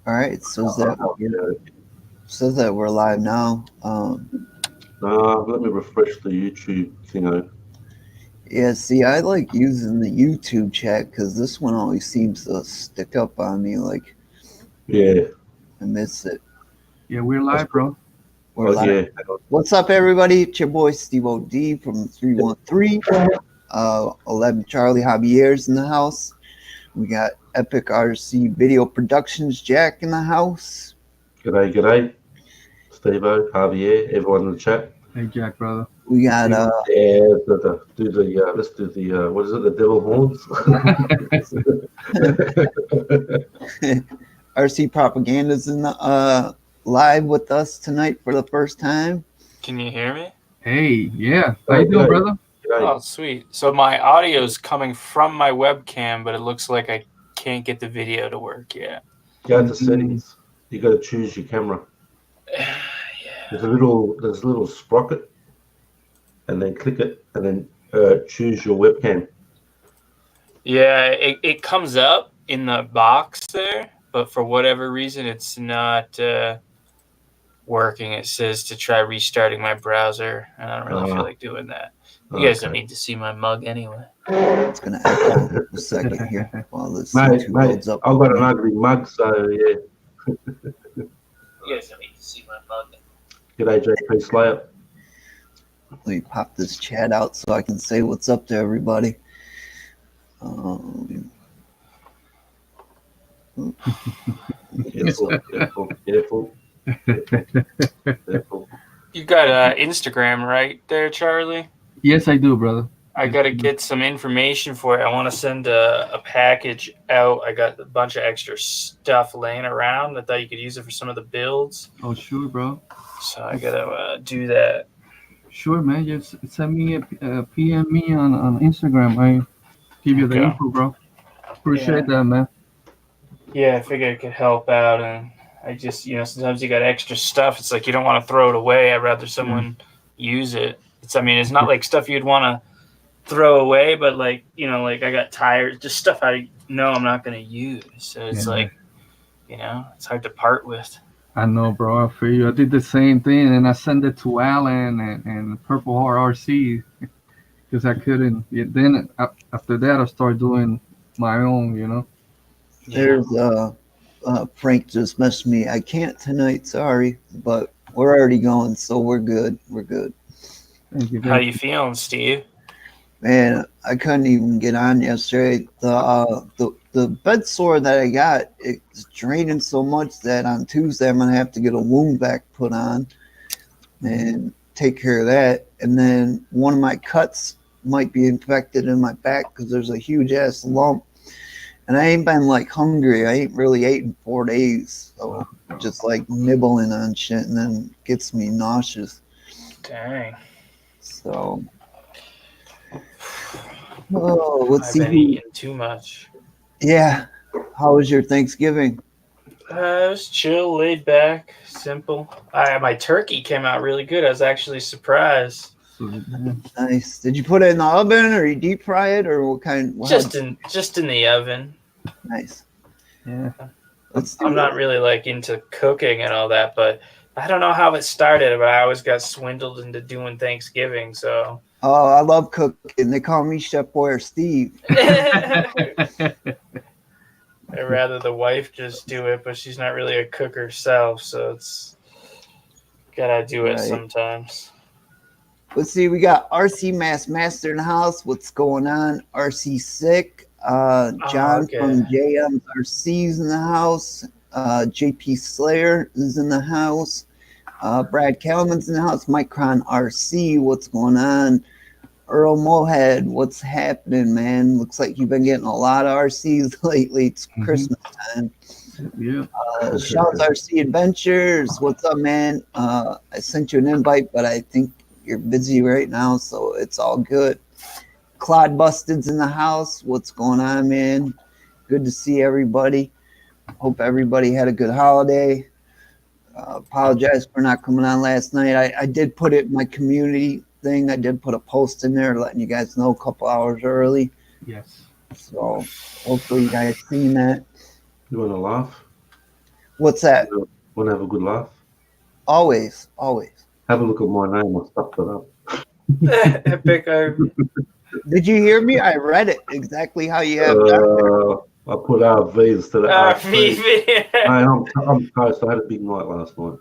All right, it says that we're live now. Let me refresh the YouTube thing. Yeah, see, I like using the YouTube chat because this one always seems to stick up on me. Like Yeah. I miss it. Yeah, we're live, bro. We're live. Yeah. What's up, everybody? It's your boy Steve OD from 313. 11 Charlie Javier's in the house. We got Epic RC Video Productions Jack in the house. G'day. Steve-O, Javier, everyone in the chat. Hey, Jack, brother. We got Yeah, let's do the what is it? The devil horns. RC Propaganda's in the live with us tonight for the first time. Can you hear me? Hey, yeah. How you doing, brother? G'day. Oh, sweet. So my audio is coming from my webcam, but it looks like I can't get the video to work yet. Go to settings. You got to choose your camera. Yeah. There's a little sprocket, and then click it, and then choose your webcam. Yeah, it comes up in the box there, but for whatever reason, it's not working. It says to try restarting my browser, and I don't really feel like doing that. You guys don't need to see my mug anyway. It's gonna echo for a second here while this Mate, loads up. I've got an ugly mug, so yeah. You guys don't need to see my mug. G'day, JP Slayer. Let me pop this chat out so I can say what's up to everybody. Careful. You got Instagram right there, Charlie? Yes, I do, brother. I got to get some information for it. I want to send a package out. I got a bunch of extra stuff laying around. I thought you could use it for some of the builds. Oh, sure, bro. So I got to do that. Sure, man. Just send me a PM me on Instagram. I give you the info, bro. Appreciate that, man. Yeah, I figured it could help out. And I just, sometimes you got extra stuff. It's like you don't want to throw it away. I'd rather someone use it. It's not like stuff you'd want to throw away, but like I got tires, just stuff I know I'm not going to use. So it's it's hard to part with. I know, bro. I feel you. I did the same thing, and I sent it to Alan and Purple Heart RC because I couldn't. Then after that, I started doing my own. There's Frank just messaged me. I can't tonight, sorry, but we're already going, so we're good. We're good. Thank you. How you feeling, Steve? Man, I couldn't even get on yesterday. The bed sore that I got, it's draining so much that on Tuesday I'm gonna have to get a wound vac put on and take care of that. And then one of my cuts might be infected in my back because there's a huge ass lump. And I ain't been like hungry. I ain't really ate in 4 days. So just like nibbling on shit and then gets me nauseous. Dang. So let's see. I've been eating too much. Yeah. How was your Thanksgiving? It was chill, laid back, simple. My turkey came out really good. I was actually surprised. Nice. Did you put it in the oven or you deep fry it or what kind? Just in the oven. Nice. Yeah. I'm not really like into cooking and all that, but I don't know how it started, but I always got swindled into doing Thanksgiving. So. Oh, I love cooking. They call me Chef Boyer Steve. I'd rather the wife just do it, but she's not really a cook herself, so it's gotta do it sometimes. Let's see, we got RC Master in the house. What's going on? RC Sick. John from JM's RC's in the house. JP Slayer is in the house. Brad Kelman's in the house. Micron RC, what's going on? Earl Mohead, what's happening, man? Looks like you've been getting a lot of RCs lately. It's Christmas time. Yeah. Sean's RC Adventures, what's up, man? I sent you an invite, but I think you're busy right now, so it's all good. Claude Busted's in the house. What's going on, man? Good to see everybody. Hope everybody had a good holiday. Apologize for not coming on last night. I did put it in my community thing. I did put a post in there letting you guys know a couple hours early. Yes. So hopefully you guys seen that. You want to laugh? What's that? Want to have a good laugh? Always. Have a look at my name. I stuffed it up. Epic. Did you hear me? I read it exactly how you have. I put RV instead of RV. Vivi. I'm toast. I had a big night last night.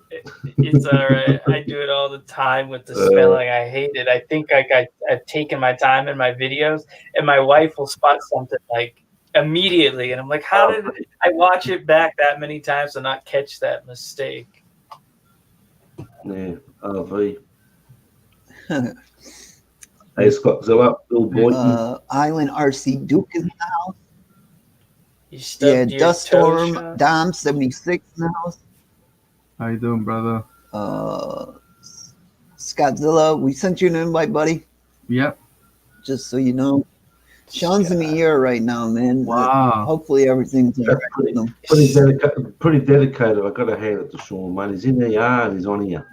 It's all right. I do it all the time with the spelling. I hate it. I think I've taken my time in my videos, and my wife will spot something like immediately, and I'm like, how did I watch it back that many times to not catch that mistake? Yeah, RV. Hey, Scottzilla, Bill Boyton. Island RC Duke is in the house. You Yeah, stubbed your Dust toe Storm shot? Dom 76 in the house. How you doing, brother? Scottzilla, we sent you an invite, buddy. Yep. Just so you know. Sean's in the air right now, man. Wow. Hopefully everything's all right with him. Pretty dedicated. I got to hand it to Sean, man. He's in the ER and he's on here.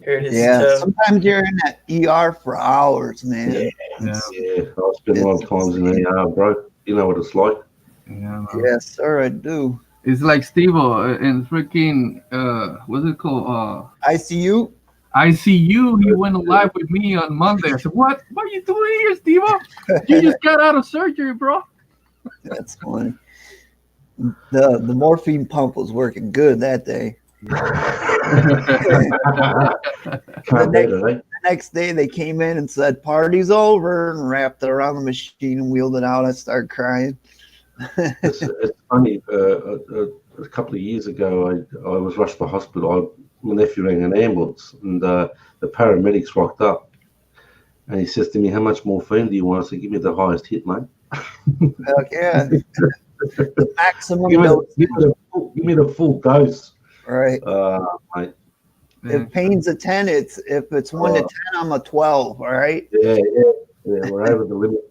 Hurt his Yeah, toe. sometimes you're in that ER for hours, man. Yeah. Yeah, I spend a lot of times in the ER, bro. You know what it's like. Yeah, man. Yes, sir, I do. It's like Steve-O in freaking what's it called? ICU? ICU. He went live with me on Monday. I said, "What are you doing here, Steve-O? You just got out of surgery, bro." That's funny. The morphine pump was working good that day. The next day they came in and said party's over and wrapped it around the machine and wheeled it out. I started crying. It's funny. A couple of years ago, I was rushed to hospital. My nephew rang an ambulance, and the paramedics rocked up, and he says to me, "How much morphine do you want?" I said, "Give me the highest hit, mate." Heck yeah. The maximum Give dose. me the full dose. Right. Mate. If pain's a 10, if it's 1 to 10, I'm a 12. All right. Yeah. We're over the limit.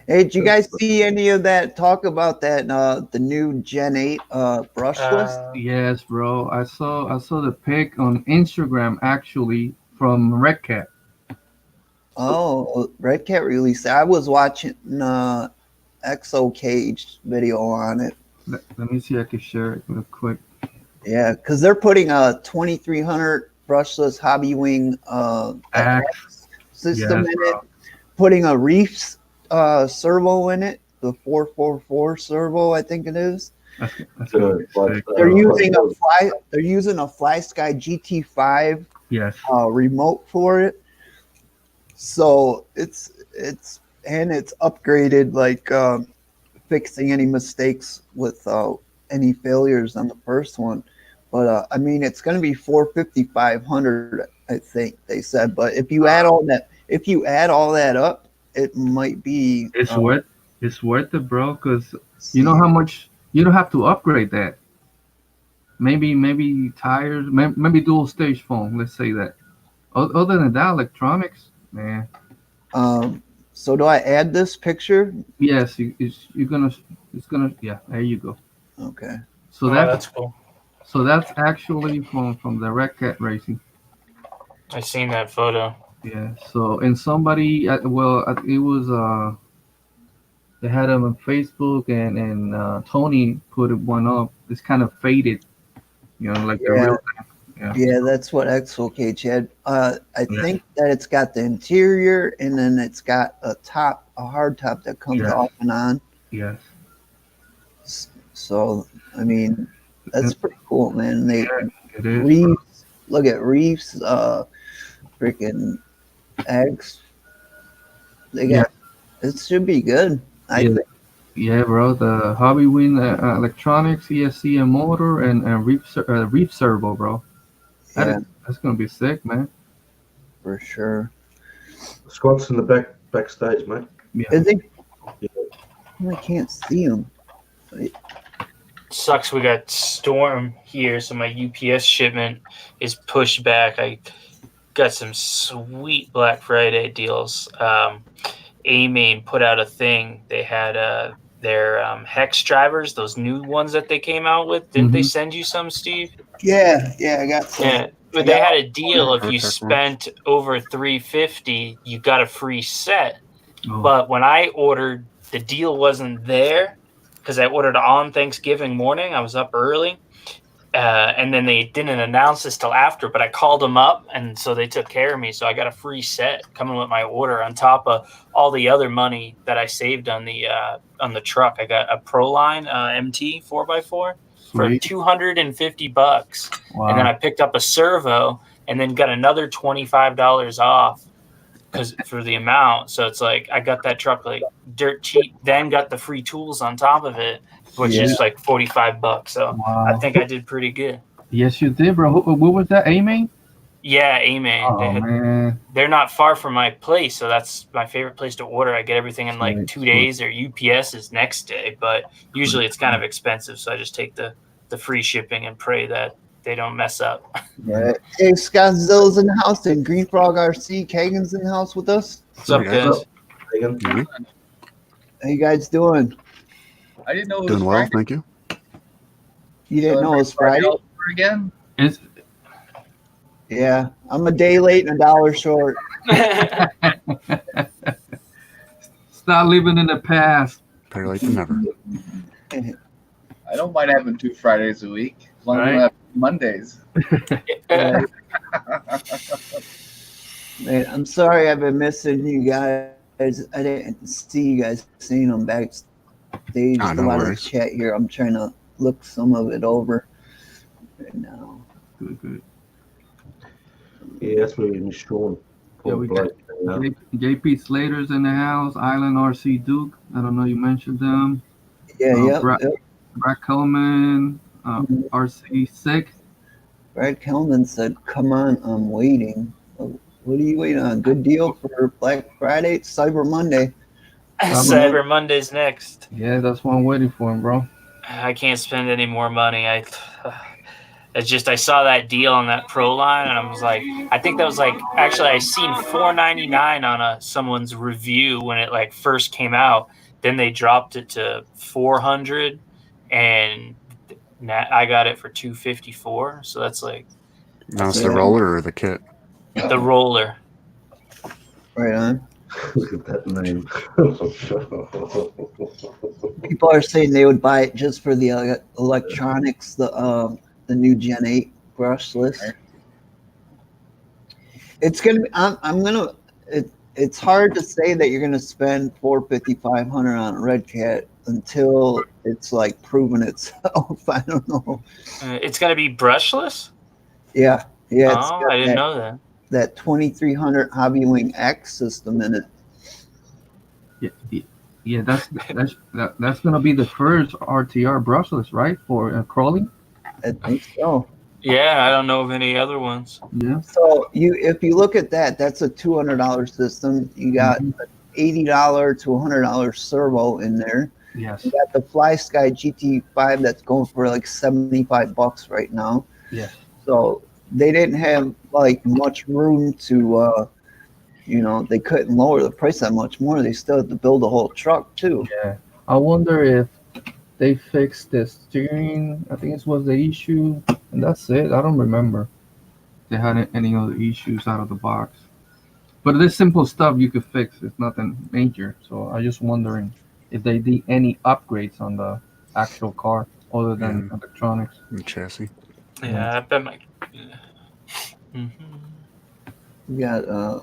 Hey, did you guys see any of that talk about that the new Gen 8 brushless? Yes, bro. I saw the pic on Instagram actually from Red Cat. Oh, Red Cat released it. I was watching Exo Cage video on it. Let me see if I can share it real quick. Yeah, because they're putting a 2300 brushless Hobby Wing Axe system in it, putting a Reefs servo in it, the 444 servo, I think it is. That's gonna be sick. They're using a Fly Sky GT5 Yes. remote for it. So it's upgraded, like fixing any mistakes with any failures on the first one. But I mean, it's going to be 450-500, I think they said. But if you add all that up, it might be. It's worth it, bro. Because you know how much you don't have to upgrade that. Maybe tires, maybe dual stage foam. Let's say that. Other than that, electronics, man. So do I add this picture? Yes, it's gonna. Yeah, there you go. Okay. So that's cool. So that's actually from the Red Cat Racing. I seen that photo. Yeah. So and somebody, it was they had them on Facebook and Tony put one up. It's kind of faded, you know, like the real thing. Yeah, that's what Exo Cage had. I think that it's got the interior and then it's got a hard top that comes off and on. Yes. So I mean, that's pretty cool, man. It is. Reefs, look at Reefs, freaking eggs. They got it should be good. I think. Yeah, bro. The Hobby Wing electronics, ESC and motor, and Reef servo, bro. That's gonna be sick, man. For sure. Scott's in the backstage, mate. Yeah. Is he? Yeah. I can't see him. Sucks we got storm here, so my UPS shipment is pushed back. I got some sweet Black Friday deals. A-Main put out a thing. They had their Hex drivers, those new ones that they came out with. Didn't they send you some, Steve? Yeah, I got some. Yeah, but they had a deal. If you spent over $350, you got a free set. Oh. But when I ordered, the deal wasn't there. because I ordered on Thanksgiving morning. I was up early. And then they didn't announce this till after, but I called them up, and so they took care of me. So I got a free set coming with my order on top of all the other money that I saved on the truck. I got a Proline MT 4x4 for Sweet. $250, Wow. and then I picked up a servo, and then got another $25 off for the amount. So it's like I got that truck like dirt cheap, then got the free tools on top of it, which is like $45. So Wow. I think I did pretty good. Yes, you did, bro. What was that? Aiming? Yeah, Amen. Oh, man. They're not far from my place, so that's my favorite place to order. I get everything in like 2 days, or UPS is next day, but usually it's kind of expensive, so I just take the free shipping and pray that they don't mess up. Right. Hey, Scottzilla's in the house, and Green Frog RC Kagan's in the house with us. What's up, guys? How you guys doing? I didn't know it was Doing well, Friday. thank you. You didn't know it was Friday? all over again? It's Yeah, I'm a day late and $1 short. Stop living in the past. Better late than never. I don't mind having 2 Fridays a week, as long as I Right. don't have Mondays. Man, I'm sorry I've been missing you guys. I didn't see you guys seeing them backstage. Ah, A no lot of worries. chat here. I'm trying to look some of it over right now. Good. Yeah, that's where we Sean. Yeah, we got JP Slater's in the house. Island RC Duke. I don't know. You mentioned them. Yeah, Brad Coleman. RC Sick. Brad Kelman said, "Come on, I'm waiting." What are you waiting on? Good deal for Black Friday, Cyber Monday. Cyber Monday's next. Yeah, that's what I'm waiting for, bro. I can't spend any more money. It's just I saw that deal on that Proline, and I was like, I think that was like actually I seen $4.99 on someone's review when it like first came out. Then they dropped it to $400, and I got it for $254. So that's like Now it's the roller or the kit? the roller. Right on. Look at that name. People are saying they would buy it just for the electronics, the new Gen 8 brushless. It's gonna be. I'm gonna. It's hard to say that you're gonna spend $450, $500 on a Red Cat until it's like proven itself. I don't know. It's gonna be brushless. Yeah. It's Oh, got I didn't know that. that 2300 Hobby Wing X system in it. Yeah, that's gonna be the first RTR brushless, right, for crawling. I think so. Yeah, I don't know of any other ones. Yeah. So if you look at that, that's a $200 system. You got an $80 to $100 servo in there. Yes. You got the Fly Sky GT5 that's going for like $75 right now. Yes. So they didn't have like much room to, they couldn't lower the price that much more. They still had to build a whole truck too. Yeah. I wonder if they fixed the steering. I think it was the issue, and that's it. I don't remember they had any other issues out of the box. But this simple stuff you could fix. It's nothing major. So I'm just wondering if they did any upgrades on the actual car other than electronics. The chassis. Yeah, I bet my. Yeah. We got a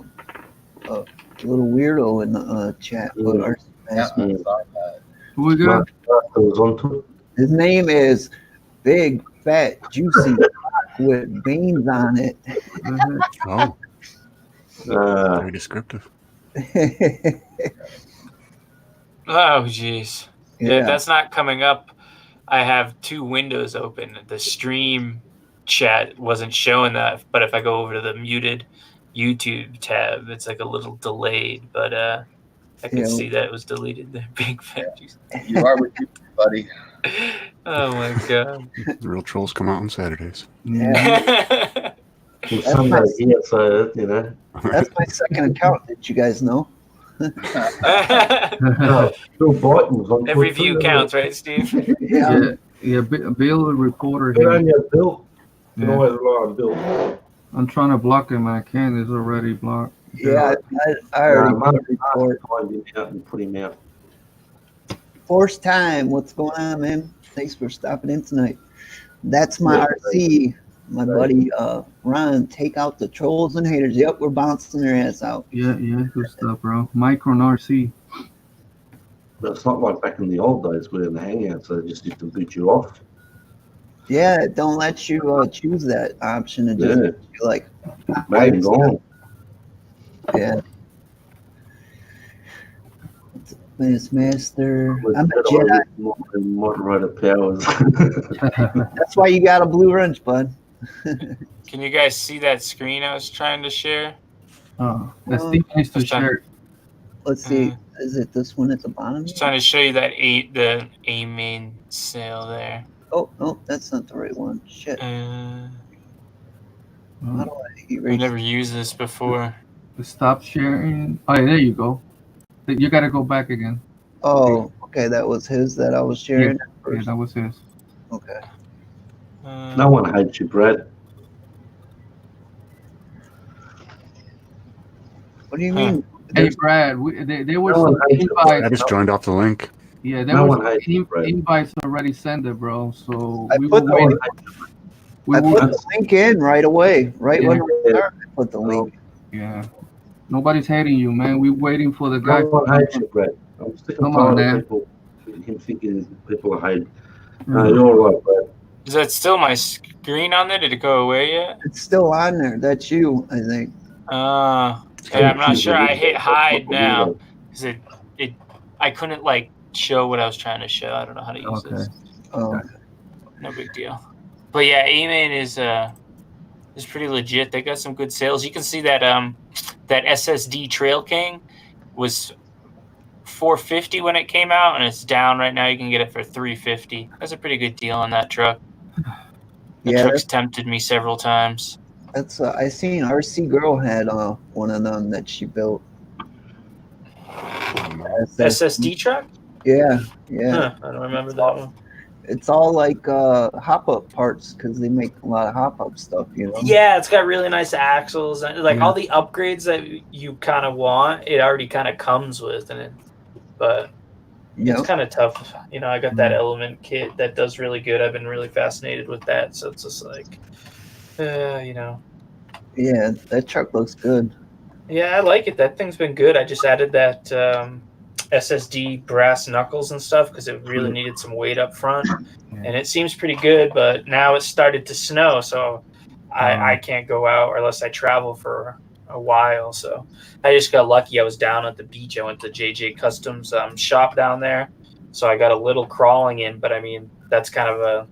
little weirdo in the chat. Yeah, I saw that. Who we got? His name is Big Fat Juicy with veins on it. Oh, very descriptive. Oh, jeez. Yeah, Yeah. that's not coming up. I have 2 windows open. The stream chat wasn't showing that, but if I go over to the muted YouTube tab, it's like a little delayed, but I could see that it was deleted there. Big fat juice. You are with you, buddy. Oh my god. The real trolls come out on Saturdays. Yeah. Sunday here, so That's my second account. Did you guys know? Bill Brighton was on Every Twitter, view counts, right, Steve? Yeah. Yeah. Bill, the reporter Good here. on you, Bill. You Yeah. always rely on Bill. I'm trying to block him. I can't. It's already blocked. Yeah, I already Mark put a report. find him out and put him out. Force Time, what's going on, man? Thanks for stopping in tonight. That's my RC, my buddy Ron. Take out the trolls and haters. Yep, we're bouncing their ass out. Yeah, good stuff, bro. Micron RC. But it's not like back in the old days where in the Hangouts they just used to boot you off. Yeah, it don't let you choose that option to just be like, Man, gone. yeah. Miss Master. I'm a Jedi. Moderator powers. That's why you got a blue wrench, bud. Can you guys see that screen I was trying to share? Steve needs to share. Let's see. Is it this one at the bottom? Just trying to show you that the A main sale there. Oh, no, that's not the right one. Shit. How do I erase I've never used this before. Stop sharing. Oh, yeah, there you go. You got to go back again. Oh, okay. That was his that I was sharing. Yeah, that was his. Okay. No one hates you, Brad. What do you mean? Hey, Brad, there were No some one hates you, Brad. I invites. just joined off the link. Yeah, there No were one hates you, Brad. invites already sent it, bro. So I we put were the waiting. I put the link in right away. Right when we started, I put the link. Yeah. Nobody's hating you, man. We're waiting for the guy. No one hates you, Brad. I'm sick and Come on, tired man. of people, him thinking people are hating. No, you're all right, Brad. Is that still my screen on there? Did it go away yet? It's still on there. That's you, I think. Yeah, I'm not sure. I hit hide now because I couldn't like show what I was trying to show. I don't know how to use this. Oh, No big deal. But yeah, A-Main is pretty legit. They got some good sales. You can see that that SSD Trail King was $450 when it came out, and it's down right now. You can get it for $350. That's a pretty good deal on that truck. The truck's tempted me several times. That's I seen RC Girl had one of them that she built. SSD truck? Yeah. Huh, I don't remember that one. It's all like hop-up parts because they make a lot of hop-up stuff, you know? Yeah, it's got really nice axles. Like all the upgrades that you kind of want, it already kind of comes with. But it's kind of tough. You know, I got that Element kit that does really good. I've been really fascinated with that. So it's just like, you know. Yeah, that truck looks good. Yeah, I like it. That thing's been good. I just added that SSD brass knuckles and stuff because it really needed some weight up front. And it seems pretty good, but now it's started to snow, so I can't go out unless I travel for a while. So I just got lucky. I was down at the beach. I went to JJ Customs shop down there. So I got a little crawling in, but I mean, that's kind of a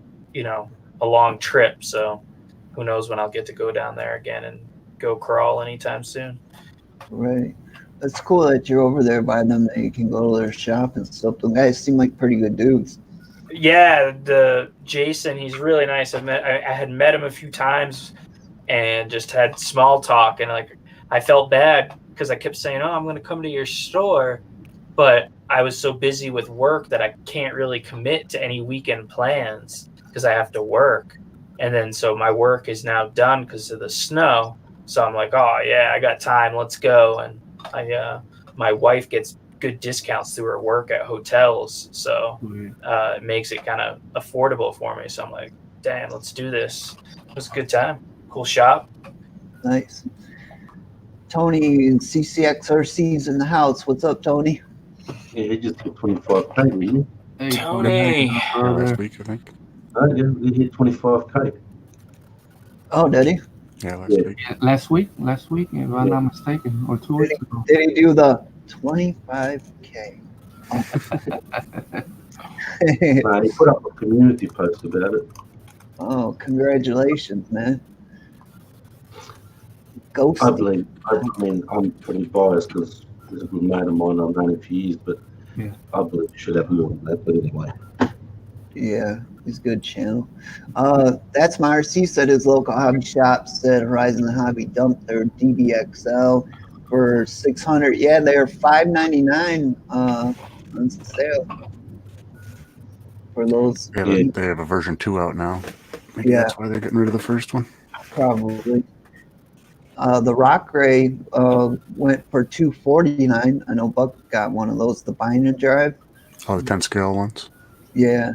long trip. So who knows when I'll get to go down there again and go crawl anytime soon. Right. It's cool that you're over there by them, that you can go to their shop and stuff. The guys seem like pretty good dudes. Yeah, the Jason, he's really nice. I had met him a few times and just had small talk, and like I felt bad because I kept saying, "Oh, I'm going to come to your store," but I was so busy with work that I can't really commit to any weekend plans because I have to work. And then so my work is now done because of the snow. So I'm like, "Oh yeah, I got time. Let's go." And my wife gets good discounts through her work at hotels, so it makes it kind of affordable for me. So I'm like, damn, let's do this. It was a good time. Cool shop. Nice. Tony and CCXRC's in the house. What's up, Tony? Yeah, he just hit 25K, didn't he? Hey, Tony. Last week, I think. Yeah, he hit 25K. Oh, did he? Yeah, last week. Last week, if I'm not mistaken, or 2 weeks ago. Did he do the 25K? He put up a community post about it. Oh, congratulations, man. Ghost. I mean, I'm pretty biased because he's a good mate of mine. I've known him for years, but I believe he should have more than that. But anyway. Yeah, he's a good channel. That's my RC said his local hobby shop said Horizon Hobby dumped their DBXL for $600. Yeah, they're $599 on sale for those. Yeah, they have a version 2 out now. Maybe that's why they're getting rid of the first one. Probably. The Rock Ray went for $249. I know Buck got one of those, the bind and drive. Oh, the 10 scale ones. Yeah.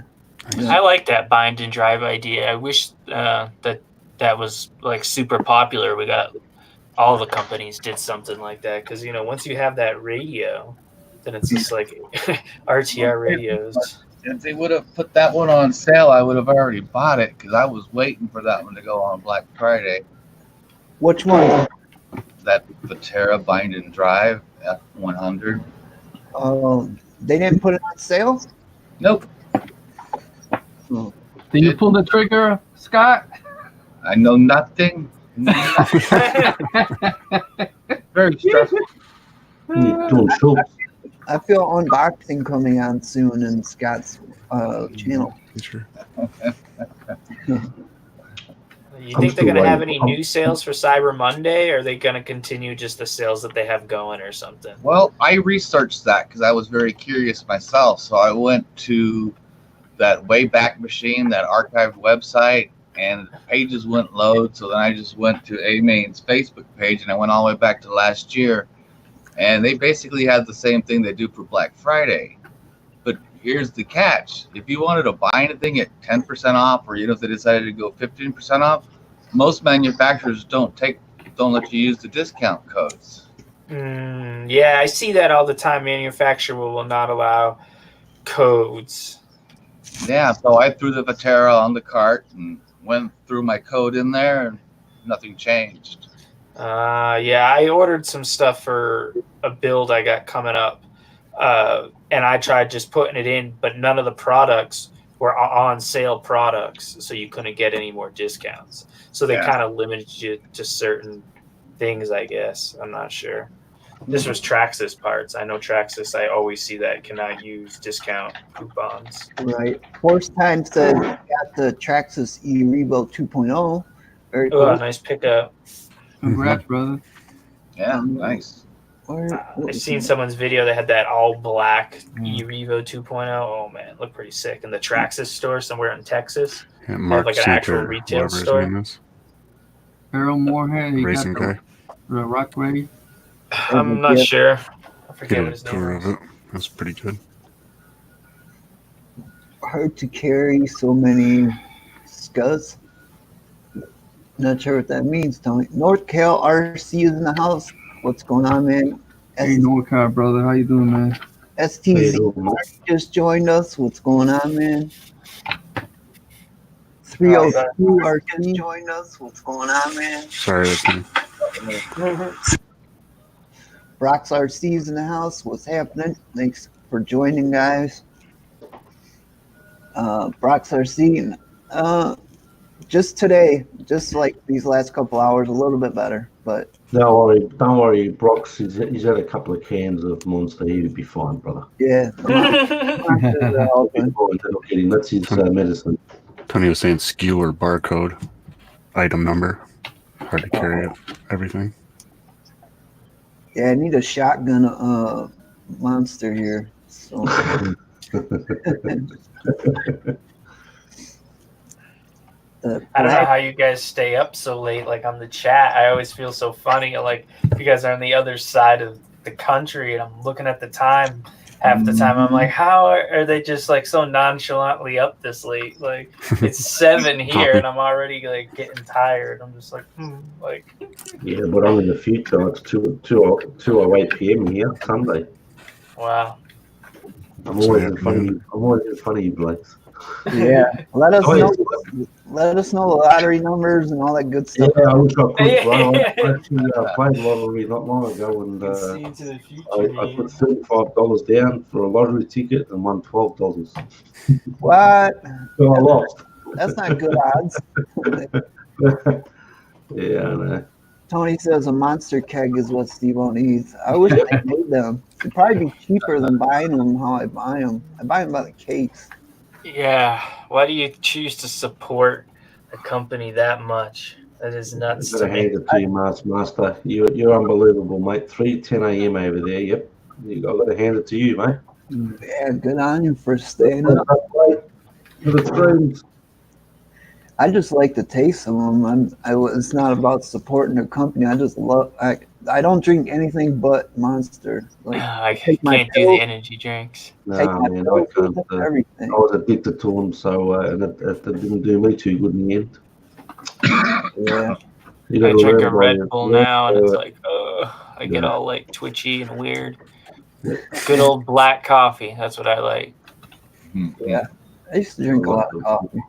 I like that bind and drive idea. I wish that was like super popular. We got all the companies did something like that because once you have that radio, then it's just like RTR radios. If they would have put that one on sale, I would have already bought it because I was waiting for that one to go on Black Friday. Which one? That Vatera Bind and Drive F100. They didn't put it on sale? Nope. Oh. Did you pull the trigger, Scott? I know nothing. Very stressful. You're doing shows. I feel unboxing coming on soon in Scott's channel. Sure. You think they're going to have any new sales for Cyber Monday, or are they going to continue just the sales that they have going or something? Well, I researched that because I was very curious myself. So I went to that Wayback Machine, that archived website, and the pages wouldn't load. So then I just went to A-Main's Facebook page, and I went all the way back to last year. And they basically had the same thing they do for Black Friday. But here's the catch. If you wanted to buy anything at 10% off, or if they decided to go 15% off, most manufacturers don't let you use the discount codes. Yeah, I see that all the time. Manufacturer will not allow codes. Yeah, so I threw the Vatera on the cart and went through my code in there, and nothing changed. Yeah, I ordered some stuff for a build I got coming up, and I tried just putting it in, but none of the products were on sale products, so you couldn't get any more discounts. So they kind of limited you to certain things, I guess. I'm not sure. This was Traxxas parts. I know Traxxas, I always see that cannot use discount coupons. Right. Force Time said got the Traxxas E-Revo 2.0. Very cool. Oh, nice pickup. Congrats, brother. Yeah, nice. I've seen someone's video that had that all black E-Revo 2.0. Oh man, looked pretty sick. In the Traxxas store somewhere in Texas. Yeah, They Mark have like an actual Sinker, retail whatever his store. name is. Errol Moorhead, he Racing got guy. the rock ready. I'm not sure. I forget Get what a his name tour is. of it. That's pretty good. Hard to carry so many scuds. Not sure what that means, Tony. North Cal RC is in the house. What's going on, man? Hey, NorCal, brother. How you doing, man? STZ just joined us. What's going on, man? 302 RC joined us. What's going on, man? Sorry, that's me. Brock's RC's in the house. What's happening? Thanks for joining, guys. Brock's RC. Just today, just like these last couple hours, a little bit better. But Don't worry, Brock's. He's had a couple of cans of Monster. He'll be fine, brother. yeah, That's his medicine. Tony was saying SKU or barcode, item number. Hard to carry everything. yeah, I need a shotgun monster here. So. I don't know how you guys stay up so late, like on the chat. I always feel so funny. Like if you guys are on the other side of the country, and I'm looking at the time. Half the time, I'm like, how are they just like so nonchalantly up this late? Like it's 7 here, and I'm already like getting tired. I'm just like, like. Yeah, but I'm in the future. It's 2:08 p.m. here Sunday. Wow. I'm always in front of you, blokes. Yeah, let us know the lottery numbers and all that good stuff. Yeah, I wish I could. Well, I actually played lottery not long ago, and I put $35 down for a lottery ticket and won $12. What? So I lost. That's not good odds. Yeah, I know. Tony says a monster keg is what Steve-O needs. I wish they made them. It'd probably be cheaper than buying them how I buy them. I buy them by the case. Yeah. Why do you choose to support a company that much? That is nuts to me. Hand it to you, Master. You're unbelievable, mate. 3:10 a.m. over there. Yep. I've got to hand it to you, mate. Yeah, good on you for staying up. For the streams. I just like the taste of them. It's not about supporting their company. I just love I don't drink anything but Monster. Like I take my can't do the pills, energy drinks. take No, my man, I pills with can't. it, I everything. was addicted to them, so and it didn't do me too good in the end. Yeah, You got I to drink a learn by Red Bull now, and it's your like, I get yeah. all like twitchy and weird. Yeah. Good old black coffee. That's what I like. yeah. I used to drink a lot of coffee.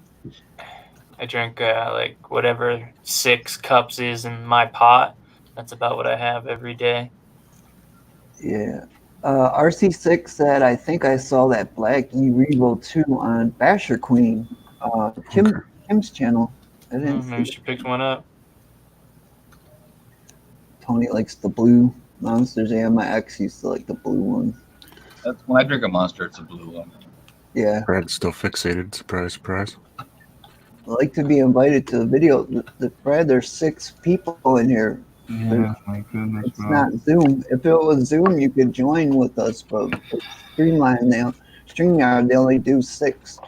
I drink like whatever 6 cups is in my pot. That's about what I have every day. Yeah. RC6 said, I think I saw that Black E Revo 2 on Basher Queen, Kim's channel. I didn't see Maybe it. she picked one up. Tony likes the blue Monsters. Yeah, my ex used to like the blue one. That's when I drink a Monster, it's a blue one. Yeah. Brad's still fixated. Surprise, surprise. I like to be invited to the video. Brad, there's 6 people in here. Yeah, my goodness, It's bro. not Zoom. If it was Zoom, you could join with us, but StreamYard, they only do 6.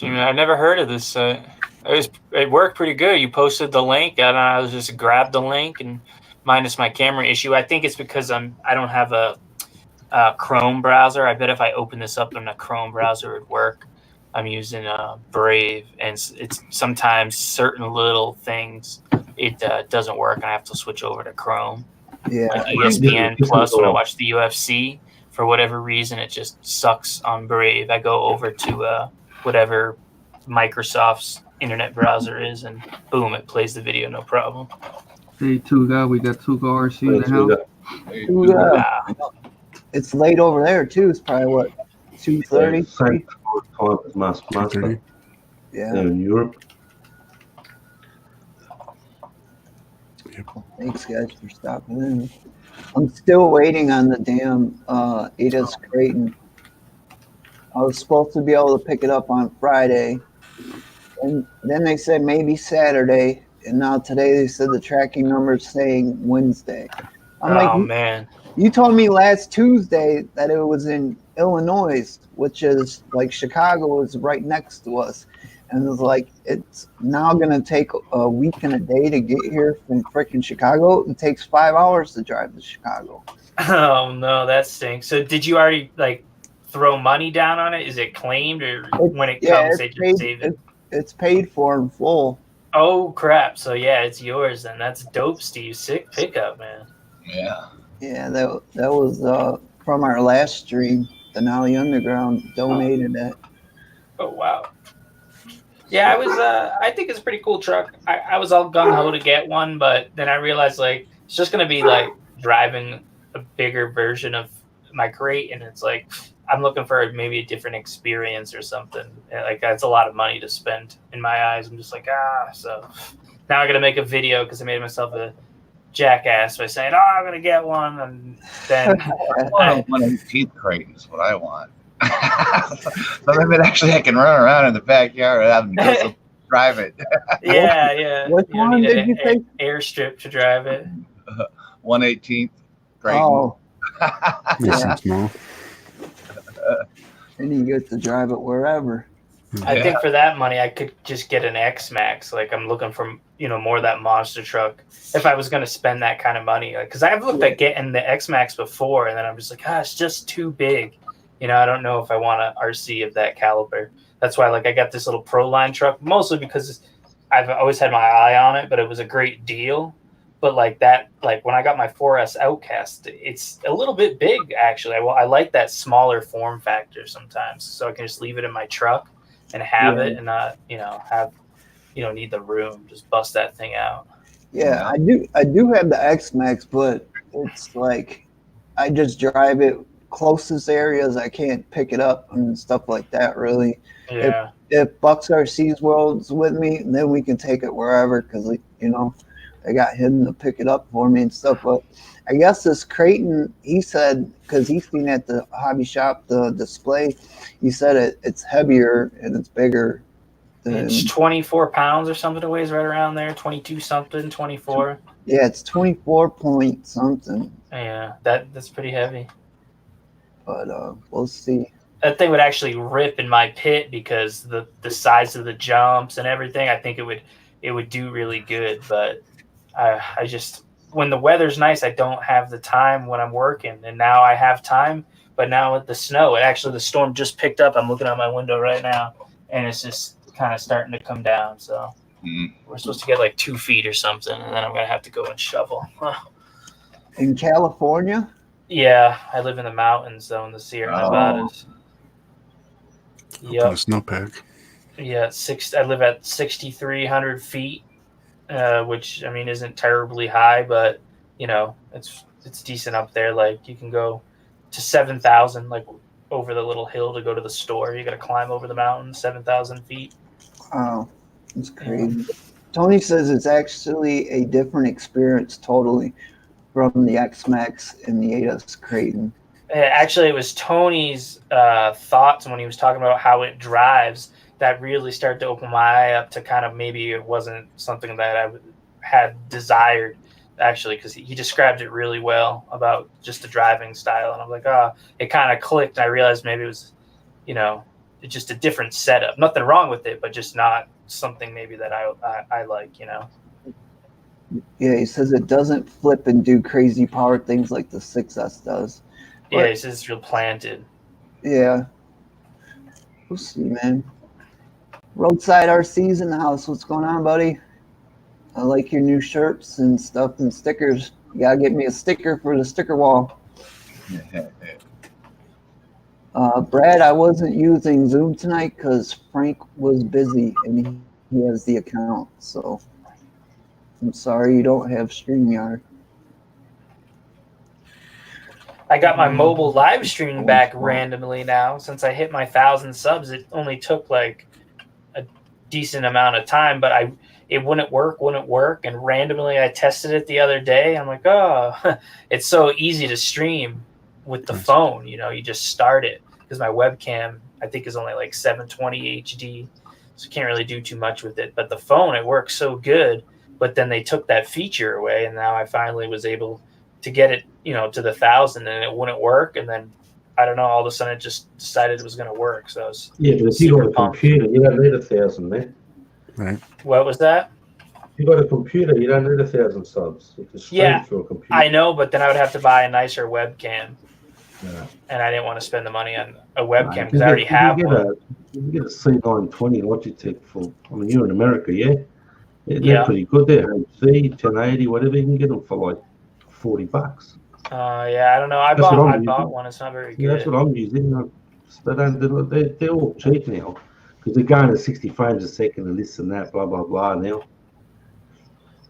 I've never heard of this site. It worked pretty good. You posted the link, and I was just grabbed the link, and minus my camera issue. I think it's because I don't have a Chrome browser. I bet if I open this up in a Chrome browser, it'd work. I'm using Brave, and it's sometimes certain little things it doesn't work, and I have to switch over to Chrome. Yeah. Like ESPN Plus, when I watch the UFC, for whatever reason, it just sucks on Brave. I go over to whatever Microsoft's internet browser is, and boom, it plays the video, no problem. Hey, we got two RC in the house. Ooh, it's late over there too. It's probably what 2:30. Same time as Master. Yeah. In Europe. Thanks guys for stopping in. I'm still waiting on the damn Ada's Creighton. I was supposed to be able to pick it up on Friday, and then they said maybe Saturday, and now today they said the tracking number is saying Wednesday. I'm man, you told me last Tuesday that it was in Illinois, which is like Chicago is right next to us. And it was like, it's now going to take a week and a day to get here from freaking Chicago. It takes 5 hours to drive to Chicago. Oh no, that stinks. So did you already like throw money down on it? Is it claimed, or when it comes they just save it? It's paid for in full. Oh crap! So yeah, it's yours then. That's dope, Steve. Sick pickup, man. Yeah. Yeah, that was from our last stream. The Nolly Underground donated it. Oh wow. Yeah, I was. I think it's a pretty cool truck. I was all gung ho to get one, but then I realized like it's just gonna be like driving a bigger version of my crate, and it's like I'm looking for maybe a different experience or something. And, like that's a lot of money to spend in my eyes. I'm just like so now I gotta make a video because I made myself a jackass by saying, I'm gonna get one, and then I want a 1/18 crate is what I want. But maybe actually I can run around in the backyard and have them drive it. Yeah. What one did you say? Airstrip to drive it. 1/18 crate. Oh. Nice and small. And you get to drive it wherever. I think for that money, I could just get an X-Max. Like I'm looking for, more of that monster truck. If I was going to spend that kind of money, because I've looked at getting the X-Max before, and then I'm just like, it's just too big. I don't know if I want an RC of that caliber. That's why, I got this little Proline truck, mostly because I've always had my eye on it, but it was a great deal. But when I got my 4S Outcast, it's a little bit big, actually. I like that smaller form factor sometimes, so I can just leave it in my truck and have it and not, have, need the room. Just bust that thing out. Yeah, I do have the X-Max, but it's like I just drive it closest areas. I can't pick it up and stuff like that, really. Yeah. If Bucks RC's World's with me, then we can take it wherever because, I got him to pick it up for me and stuff. But I guess this Creighton, he said, because he's seen at the hobby shop, the display, he said it's heavier and it's bigger. It's 24 pounds or something. It weighs right around there, 22 something, 24. Yeah, it's 24 point something. Yeah, that's pretty heavy. But we'll see. That thing would actually rip in my pit because the size of the jumps and everything. I think it would do really good, but I just when the weather's nice, I don't have the time when I'm working, and now I have time. But now with the snow, the storm just picked up. I'm looking out my window right now, and it's just kind of starting to come down. So we're supposed to get like 2 feet or something, and then I'm gonna have to go and shovel. In California? Yeah, I live in the mountains, though, in the Sierra Nevadas. Up in the snowpack. Yeah, I live at 6,300 feet, which I mean isn't terribly high, but you know it's decent up there. Like you can go to 7,000, like over the little hill to go to the store. You got to climb over the mountain, 7,000 feet. Oh, it's crazy. Yeah. Tony says it's actually a different experience totally from the X-Max and the 8S Creighton. Actually, it was Tony's thoughts when he was talking about how it drives that really started to open my eye up to kind of maybe it wasn't something that I had desired, actually, because he described it really well about just the driving style. And I'm like, it kind of clicked. I realized maybe it was, it's just a different setup. Nothing wrong with it, but just not something maybe that I like, Yeah, he says it doesn't flip and do crazy power things like the 6S does. But, yeah, he says it's real planted. Yeah. We'll see, man. Roadside RC's in the house. What's going on, buddy? I like your new shirts and stuff and stickers. You gotta get me a sticker for the sticker wall. Brad, I wasn't using Zoom tonight because Frank was busy and he has the account. So I'm sorry you don't have StreamYard. I got my mobile live streaming back randomly now. Since I hit my 1,000 subs, it only took like a decent amount of time, but it wouldn't work. And randomly I tested it the other day. I'm like, it's so easy to stream with the phone. You just start it because my webcam, I think, is only like 720 HD. So you can't really do too much with it. But the phone, it works so good. But then they took that feature away. And now I finally was able to get it, to the 1,000 and it wouldn't work. And then I don't know, all of a sudden it just decided it was going to work. So I was but if you got a computer, you don't need 1,000, man. Right. What was that? If you got a computer, you don't need 1,000 subs. You can stream through a computer. I know, but then I would have to buy a nicer webcam. Yeah. And I didn't want to spend the money on a webcam because I already have one. You can get a C920 Logitech for, you're in America, yeah? They're pretty good. They're HD, 1080, whatever. You can get them for like $40. Yeah, I don't know. I bought one. It's not very good. Yeah, that's what I'm using. They're all cheap now because they're going to 60 frames a second and this and that, blah, blah, blah now.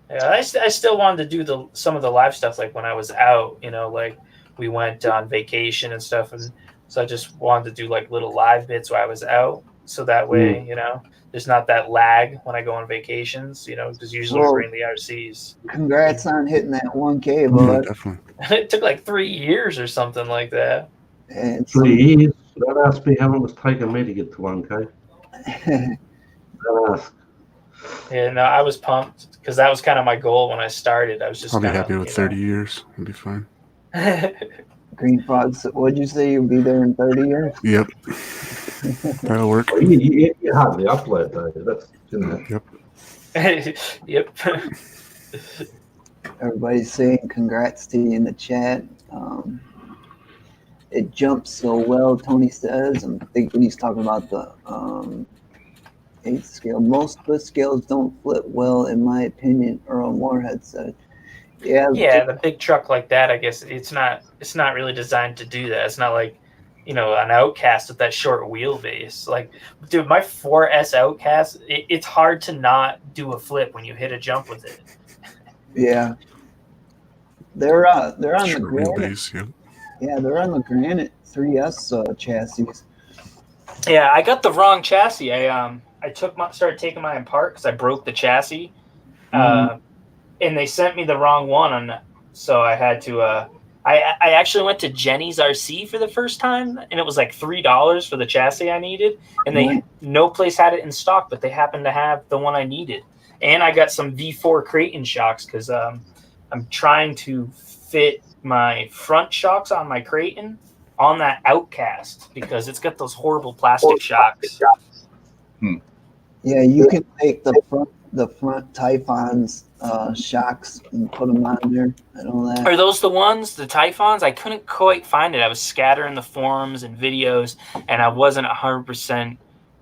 Yeah, I still wanted to do some of the live stuff like when I was out, like we went on vacation and stuff. And so I just wanted to do like little live bits while I was out. So that way, there's not that lag when I go on vacations, because usually we're in the RCs. Congrats on hitting that 1K, bud. Definitely. It took like 3 years or something like that. And 3 years? Don't ask me how long it's taken me to get to 1K. Don't ask. Yeah, no, I was pumped because that was kind of my goal when I started. I was just I'll be happy with 30 years. It'll be fine. Green Fox, what'd you say? You'll be there in 30 years? Yep. That'll work. Well, you hardly upload, though. That's, Yep. Yep. Everybody's saying congrats to you in the chat. It jumps so well, Tony says. I'm thinking he's talking about the 8th scale. Most split scales don't flip well, in my opinion, Earl Moorhead said. Yeah, the big truck like that, I guess it's not really designed to do that. It's not like, an Outcast with that short wheelbase. Like, dude, my 4S Outcast, it's hard to not do a flip when you hit a jump with it. Yeah. They're on short the Granite. Wheelbase, yep. Yeah, they're on the Granite 3S chassis. Yeah, I got the wrong chassis. I started taking mine apart because I broke the chassis. And they sent me the wrong one, so I had to. I actually went to Jenny's RC for the first time, and it was like $3 for the chassis I needed, and no place had it in stock, but they happened to have the one I needed. And I got some V4 Creighton shocks because I'm trying to fit my front shocks on my Creighton on that Outcast because it's got those horrible plastic shocks. Yeah, you can take the the front Typhons shocks and put them on there. I know that. Are those the ones, the Typhons? I couldn't quite find it. I was scattering the forums and videos, and I wasn't 100%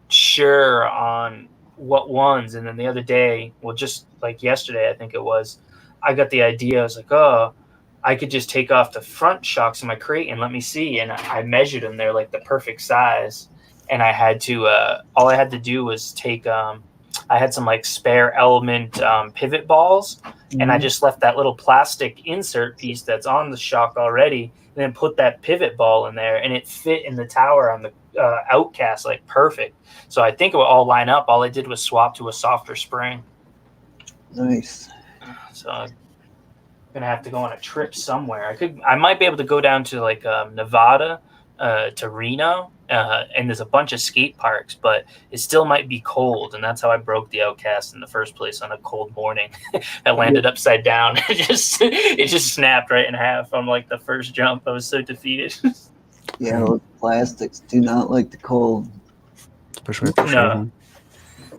sure on what ones. And then the other day, well, just like yesterday, I think it was, I got the idea. I was like, oh, I could just take off the front shocks in my crate and let me see. And I measured them. They're like the perfect size. And I had to, all I had to do was take, I had some like spare element pivot balls. And I just left that little plastic insert piece that's on the shock already, and then put that pivot ball in there, and it fit in the tower on the Outcast like perfect. So I think it will all line up. All I did was swap to a softer spring. Nice. So I'm gonna have to go on a trip somewhere. I might be able to go down to like Nevada, to Reno, and there's a bunch of skate parks, but it still might be cold, and that's how I broke the Outcast in the first place on a cold morning. I landed upside down. It just snapped right in half on like the first jump. I was so defeated. Yeah, those plastics do not like the cold. Especially at the show. No.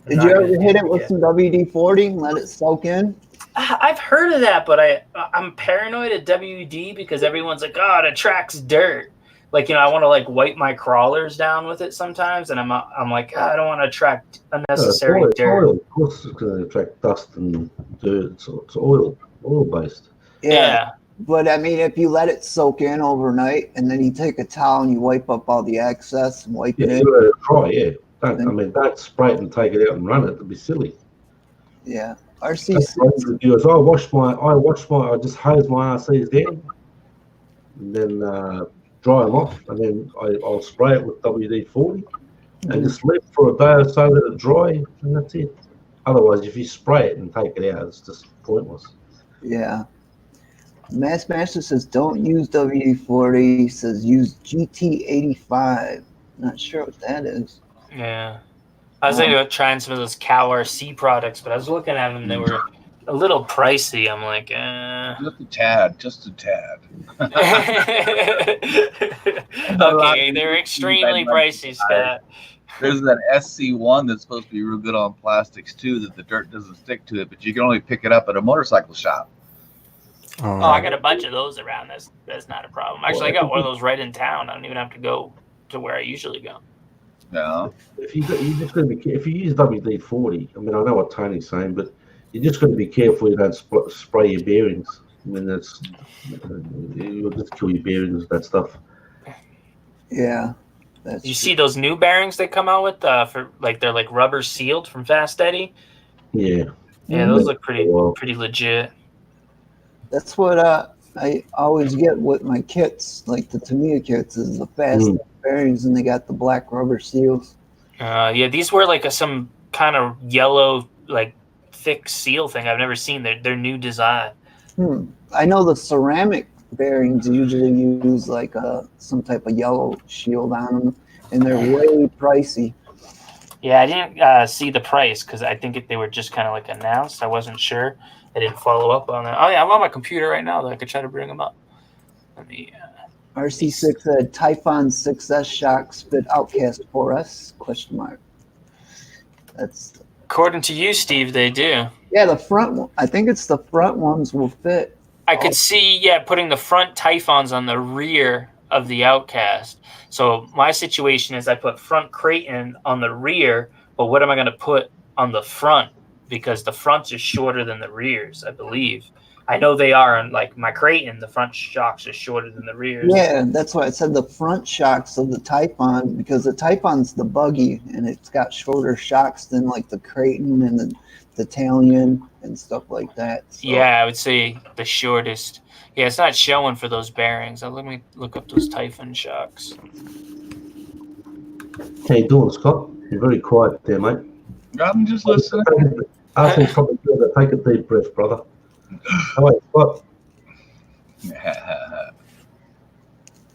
Did you ever hit it with some WD-40 and let it soak in? I've heard of that, but I'm paranoid at WD because everyone's like, oh, it attracts dirt. Like, I want to like wipe my crawlers down with it sometimes, and I'm like, I don't want to attract unnecessary dirt. Oil. Of course, it's going to attract dust and dirt. So it's oil based. Yeah. But I mean, if you let it soak in overnight, and then you take a towel and you wipe up all the excess and wipe it in. You try, yeah. Don't spray it and take it out and run it. It'd be silly. Yeah. I just hose my RCs down, and then dry them off, and then I'll spray it with WD-40 and just leave it for a day or so, let it dry, and that's it. Otherwise, if you spray it and take it out, it's just pointless. Yeah. Mass Master says don't use WD-40. He says use GT85. Not sure what that is. Yeah. I was thinking about trying some of those Cal RC products, but I was looking at them. They were a little pricey. I'm like, Just a tad. Okay, they're extremely pricey, Scott. There's that SC1 that's supposed to be real good on plastics too, that the dirt doesn't stick to it, but you can only pick it up at a motorcycle shop. Oh, I got a bunch of those around. That's not a problem. Actually, I got one of those right in town. I don't even have to go to where I usually go. No. If you use WD-40, I mean, I know what Tony's saying, but you're just going to be careful you don't spray your bearings. I mean, you'll just kill your bearings with that stuff. Yeah. You see those new bearings they come out with for like they're like rubber sealed from Fast Eddie? Yeah. Yeah, those look pretty legit. That's what I always get with my kits, like the Tamiya kits, is the fast bearings, and they got the black rubber seals. Yeah, these were like some kind of yellow, like thick seal thing I've never seen. They're new design. I know the ceramic bearings usually use like some type of yellow shield on them, and they're way pricey. Yeah, I didn't see the price because I think they were just kind of like announced. I wasn't sure. I didn't follow up on that. Oh yeah, I'm on my computer right now. Though I could try to bring them up. Let me. RC6 said Typhon 6S shocks fit Outcast 4S? Question mark. That's according to you, Steve. They do. Yeah, the front one. I think it's the front ones will fit. I could see, putting the front Typhons on the rear of the Outcast. So my situation is I put front Creighton on the rear, but what am I going to put on the front? Because the fronts are shorter than the rears, I believe. I know they are on like my Creighton, the front shocks are shorter than the rears. Yeah, that's why I said the front shocks of the Typhon, because the Typhon's the buggy and it's got shorter shocks than like the Creighton and the Italian and stuff like that. So. Yeah, I would say the shortest. Yeah, it's not showing for those bearings. Let me look up those Typhon shocks. How you doing, Scott? You're very quiet there, mate. I'm just listening. I think probably good to take a deep breath, brother. All right, Scott.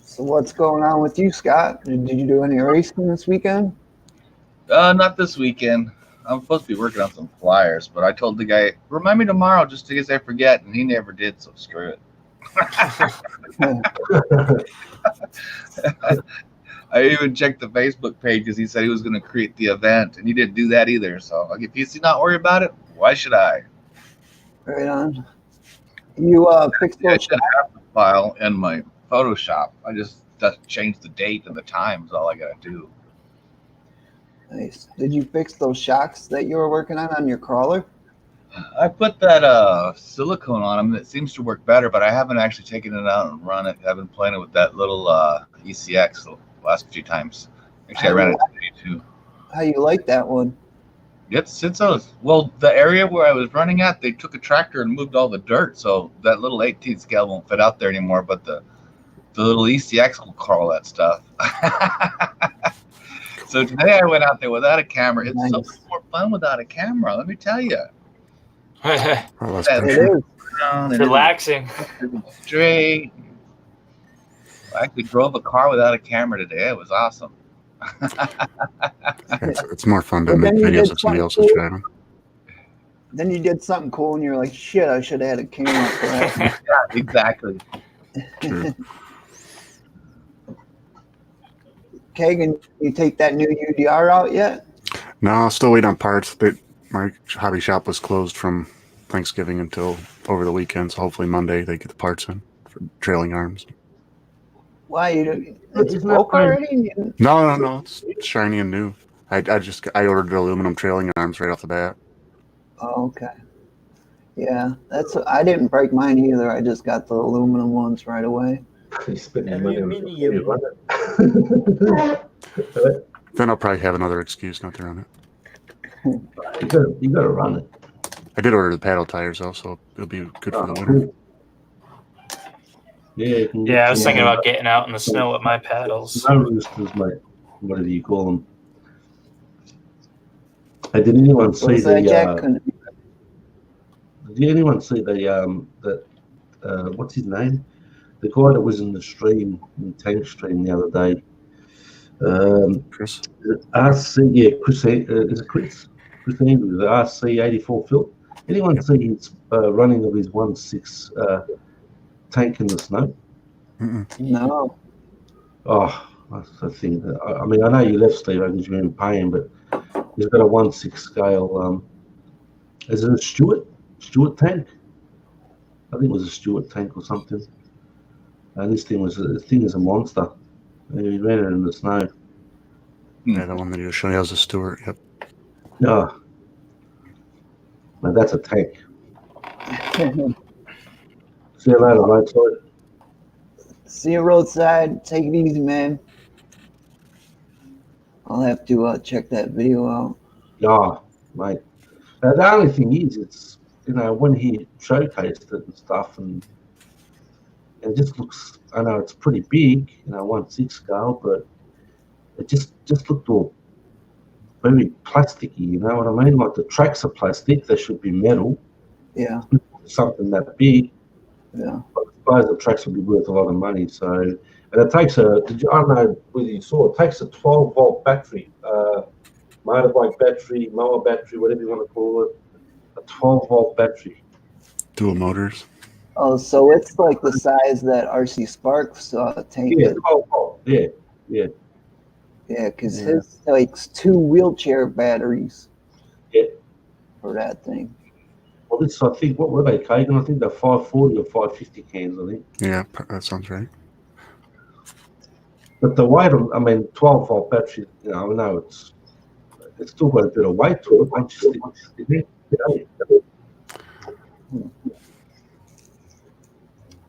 So what's going on with you, Scott? Did you do any racing this weekend? Not this weekend. I'm supposed to be working on some flyers, but I told the guy, remind me tomorrow just in case I forget, and he never did, so screw it. I even checked the Facebook page because he said he was going to create the event, and he didn't do that either. So if he's not worried about it, Why should I? Right on. You fixed I those should have the file in my Photoshop. I just change the date and the time is all I gotta do. Nice. Did you fix those shocks that you were working on your crawler? I put that silicone on them. It seems to work better, but I haven't actually taken it out and run it. I've been playing with that little ECX the last few times. Actually, I ran it today too. How you like that one? Since I was the area where I was running at, they took a tractor and moved all the dirt, so that little 18 scale won't fit out there anymore. But the little ECX will crawl that stuff. So today I went out there without a camera. It's so much more fun without a camera. Let me tell you. Well, It is. It's relaxing. Straight. I actually drove a car without a camera today. It was awesome. It's more fun to But make then you videos did of somebody something else's cool. channel. Then you did something cool, and you're like, "Shit, I should have had a camera for that." Yeah, exactly. Sure. Kagan, you take that new UDR out yet? No, I'll still wait on parts. My hobby shop was closed from Thanksgiving until over the weekend, so hopefully Monday they get the parts in for trailing arms. Why it's broke already? No, it's shiny and new. I ordered the aluminum trailing arms right off the bat. Oh, okay. Yeah, I didn't break mine either. I just got the aluminum ones right away. He's spending money on Aluminium. run it. Then I'll probably have another excuse not to run it. You gotta run it. I did order the paddle tires though, so it'll be good for the winter. Yeah, you can Yeah, I was get thinking some, about getting out in the snow with my paddles. snow roosters, mate. Whatever you call them. Hey, did anyone see What's that, Jack? Did anyone see what's his name? The guy that was in the stream, in Tank Stream the other day. Chris? RC, yeah, Chris, is it Chris? Chris Andrews, the RC84 Phil. Anyone see his running of his 1.6 tank in the snow? No. Oh, that's the thing. I mean, I know you left, Steve, because you're in pain, but he's got a 1.6 scale. Is it a Stewart tank? I think it was a Stewart tank or something. And this thing is a monster. He ran it in the snow. Yeah, the one that he was showing you was a Stewart. Yep. Oh, now that's a tank. See you later, mate. Sorry. See you roadside. Take it easy, man. I'll have to check that video out. Yeah, mate. The only thing is, it's when he showcased it and stuff, and it just looks. I know it's pretty big, 1.6 scale, but it just looked all very plasticky. You know what I mean? Like the tracks are plastic; they should be metal. Yeah. Something that big. Yeah. But I suppose the tracks will be worth a lot of money. So, and it takes I don't know whether you saw, it takes a 12-volt battery, motorbike battery, mower battery, whatever you want to call it, a 12-volt battery. Dual motors. Oh, so it's like the size that RC Sparks tank Yeah, is. 12-volt. Yeah. Yeah, because his takes 2 wheelchair batteries. Yeah. For that thing. Well, this, I think, what were they, Kagan? I think they're 540 or 550 cans, I think. Yeah, that sounds right. But the weight, 12-volt battery, I know it's still got a bit of weight to it. Once you stick it in,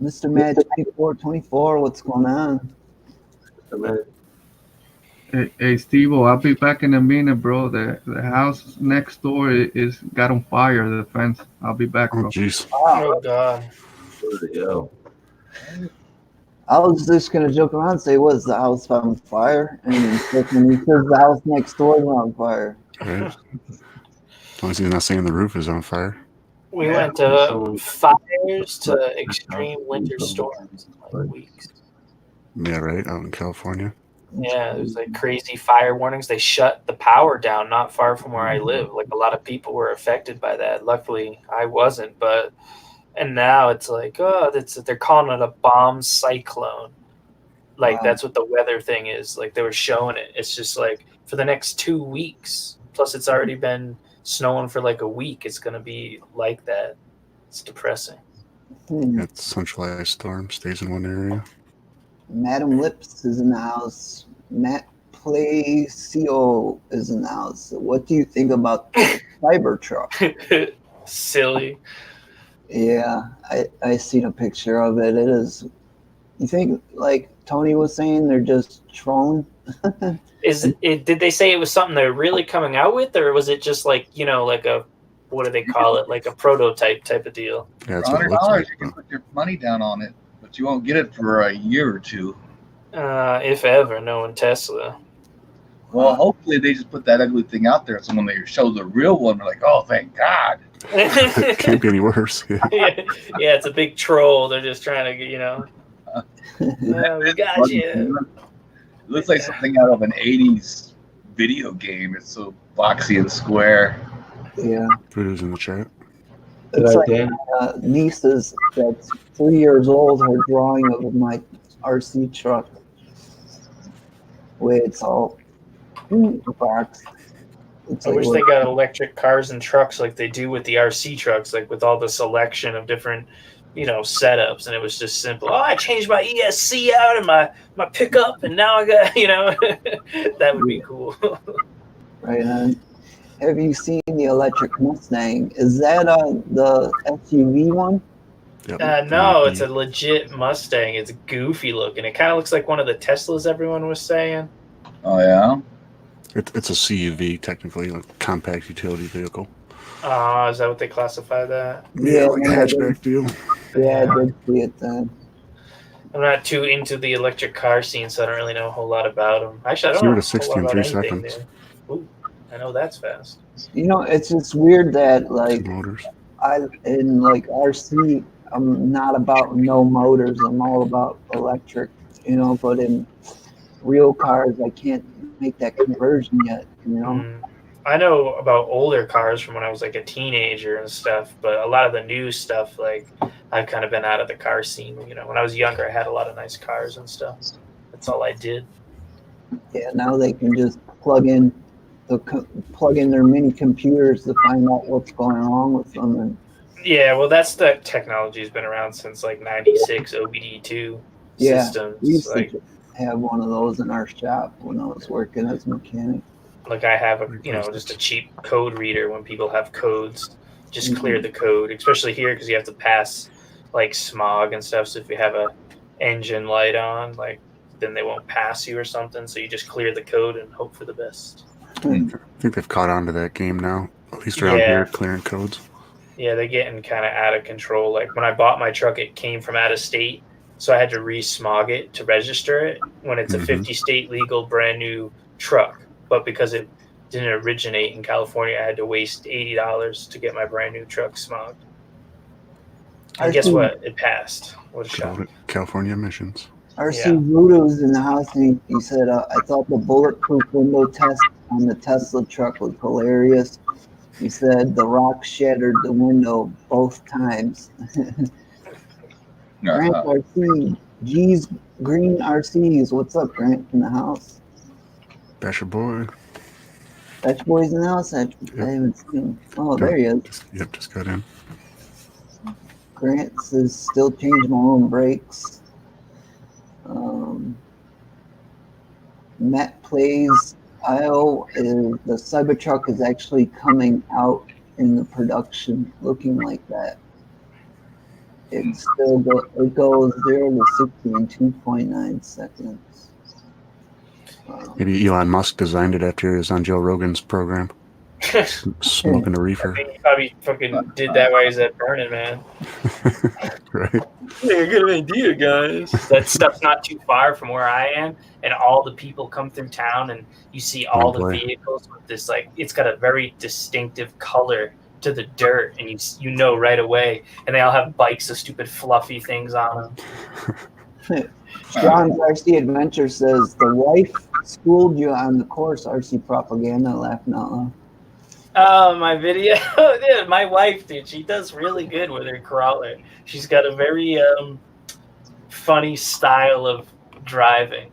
Mr. Mad 2424, what's going on? Hey Steve, I'll be back in a minute, bro. The house next door is got on fire. The fence. I'll be back, Oh, bro. jeez. Oh God. I was just gonna joke around and say, "Was the house on fire?" And then when he says the house next door is on fire. Right. As long as he's not saying the roof is on fire. We went to fires to extreme winter storms in like weeks. Yeah, right. Out in California. Yeah, there's like crazy fire warnings. They shut the power down not far from where I live. Like a lot of people were affected by that. Luckily, I wasn't. And now it's like, they're calling it a bomb cyclone. Like Wow. That's what the weather thing is. Like they were showing it. It's just like for the next 2 weeks. Plus, it's already been snowing for like a week, it's going to be like that. It's depressing. It's centralized storm, stays in one area. Madam Lips is in the house. Matt Placio is in the house. What do you think about the Cybertruck? Silly. Yeah, I seen a picture of it. It is. You think, like Tony was saying, they're just trolling? Is it? Did they say it was something they're really coming out with, or was it just like like a, what do they call it, like a prototype type of deal? Yeah, that's For what it looks $100, like. you can put your money down on it, but you won't get it for a year or two. If ever, knowing Tesla. Well, hopefully they just put that ugly thing out there, so when they show the real one, they're like, "Oh, thank God!" It can't be any worse. Yeah. Yeah, it's a big troll. They're just trying to get, we got you. It looks like something out of an '80s video game. It's so boxy and square. Yeah, Voodoo's in the chat. it's Right like there. nieces that's 3 years old. Her drawing of my RC truck, where it's all boxed. It's I like, wish they got electric cars and trucks like they do with the RC trucks, like with all the selection of different, setups, and it was just simple. Oh, I changed my ESC out and my pickup, and now I got, that would be cool. right on. Have you seen the electric Mustang? Is that the SUV one? Yep. No, it's a legit Mustang. It's goofy looking. It kind of looks like one of the Teslas everyone was saying. Oh yeah. It's a CUV, technically, a compact utility vehicle. Is that what they classify that? Yeah, like a I did- hatchback deal. Yeah, I did see it then. I'm not too into the electric car scene, so I don't really know a whole lot about them. Actually, I don't 0 know to 60 a in whole lot 3 about anything seconds. there. Ooh, I know that's fast. It's just weird that like Motors. in like RC, I'm not about no motors. I'm all about electric. But in real cars, I can't make that conversion yet. I know about older cars from when I was like a teenager and stuff, but a lot of the new stuff, like I've kind of been out of the car scene. When I was younger, I had a lot of nice cars and stuff. That's all I did. Yeah, now they can just plug in their mini computers to find out what's going wrong with them. And Yeah, well, that's the technology has been around since like '96 OBD2 yeah, systems. we used Like, to have one of those in our shop when I was working as a mechanic. like I have just a cheap code reader when people have codes. Just clear the code, especially here because you have to pass like smog and stuff. So if you have a engine light on, like then they won't pass you or something. So you just clear the code and hope for the best. I think they've caught on to that game now, at least around here, clearing codes. Yeah, they're getting kind of out of control. Like when I bought my truck, it came from out of state, so I had to re-smog it to register it when it's a 50-state legal brand new truck. But because it didn't originate in California, I had to waste $80 to get my brand new truck smogged. And guess what? It passed. What a shock. California emissions. RC Voodoo's in the house, and he said, I thought the bulletproof window test on the Tesla truck was hilarious. He said the rock shattered the window both times. Grant RC, G's Green RCs. What's up, Grant, in the house? Basher boy. Batch Boy's in the house? I haven't seen him. Oh, there he is. Just got in. Grant says, still change my own brakes. Matt plays IO. The Cybertruck is actually coming out in the production looking like that. It goes 0 to 60 in 2.9 seconds. Maybe Elon Musk designed it after he was on Joe Rogan's program. Smoking a reefer. He probably fucking did that while he's at Burning Man. Right. Yeah, good idea, guys. That stuff's not too far from where I am, and all the people come through town, and you see all the vehicles with this, like, it's got a very distinctive color to the dirt, and you know right away, and they all have bikes of stupid fluffy things on them. John's RC Adventure says, the wife schooled you on the course, RC Propaganda, laughing out loud. Oh, my video. Dude, my wife, dude, she does really good with her crawler. She's got a very funny style of driving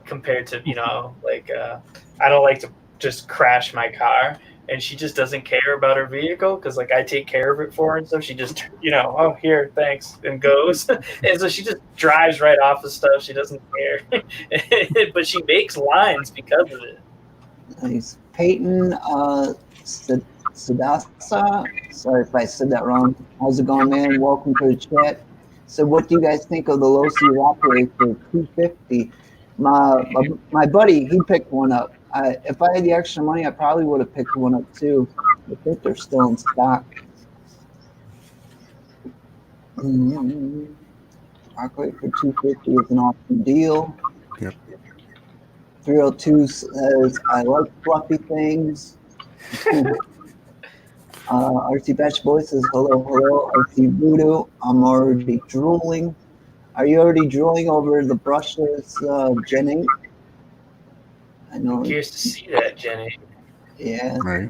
compared to, I don't like to just crash my car. and she just doesn't care about her vehicle because like I take care of it for her and stuff. She just oh here thanks and goes, and so she just drives right off the stuff. She doesn't care, but she makes lines because of it. Nice. Peyton Sadasa. Sorry if I said that wrong. How's it going, man? Welcome to the chat. So, what do you guys think of the low C Rockway for 250? My buddy, he picked one up. If I had the extra money, I probably would have picked one up too. I think they're still in stock. Rockway for 250 is an awesome deal. Yep. 302 says, I like fluffy things. RC Batch Boy says, hello, RC Voodoo. I'm already drooling. Are you already drooling over the brushless Gen 8? I know. I'm curious to see that, Jenny. Yeah. Right.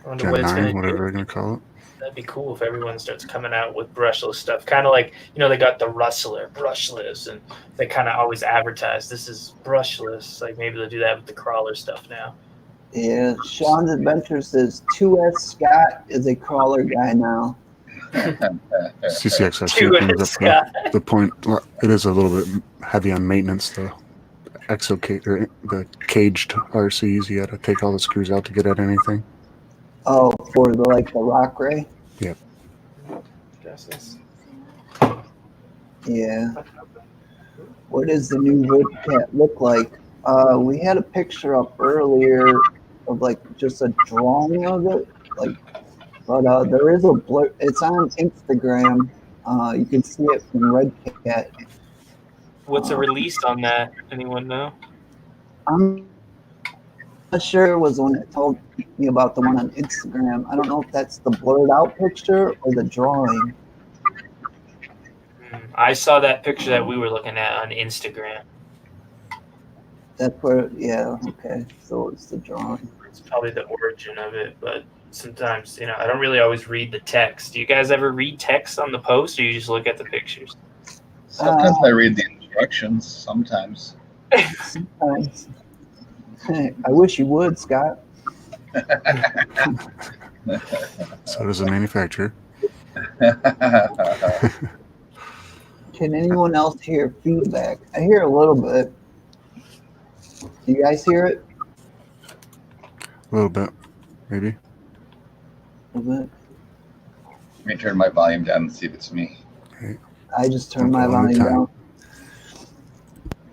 I wonder Gen what it's 9, going to whatever do. they're going to call it. That'd be cool if everyone starts coming out with brushless stuff. Kind of like, they got the Rustler brushless, and they kind of always advertise this is brushless. Like maybe they'll do that with the crawler stuff now. Yeah. Sean's Adventure says 2S Scott is a crawler guy now. CCXF 2S brings up Scott. the point. It is a little bit heavy on maintenance, the the caged RCs. You got to take all the screws out to get at anything. Oh, for the Rockway? Yep. Yeah. What does the new Woodcat look like? We had a picture up earlier of just a drawing of it, but there is a blur. It's on Instagram. You can see it from Red Cat. What's a release on that? Anyone know? I'm not sure it was the one that told me about the one on Instagram. I don't know if that's the blurred out picture or the drawing. I saw that picture that we were looking at on Instagram. That's where, yeah, okay. So it's the drawing. It's probably the origin of it, but sometimes, I don't really always read the text. Do you guys ever read text on the post, or you just look at the pictures? Sometimes I read the instructions. Sometimes. Sometimes. I wish you would, Scott. So does the manufacturer. Can anyone else hear feedback? I hear a little bit. Do you guys hear it? A little bit, maybe. A bit. Let me turn my volume down and see if it's me. Okay. I just turned my volume down.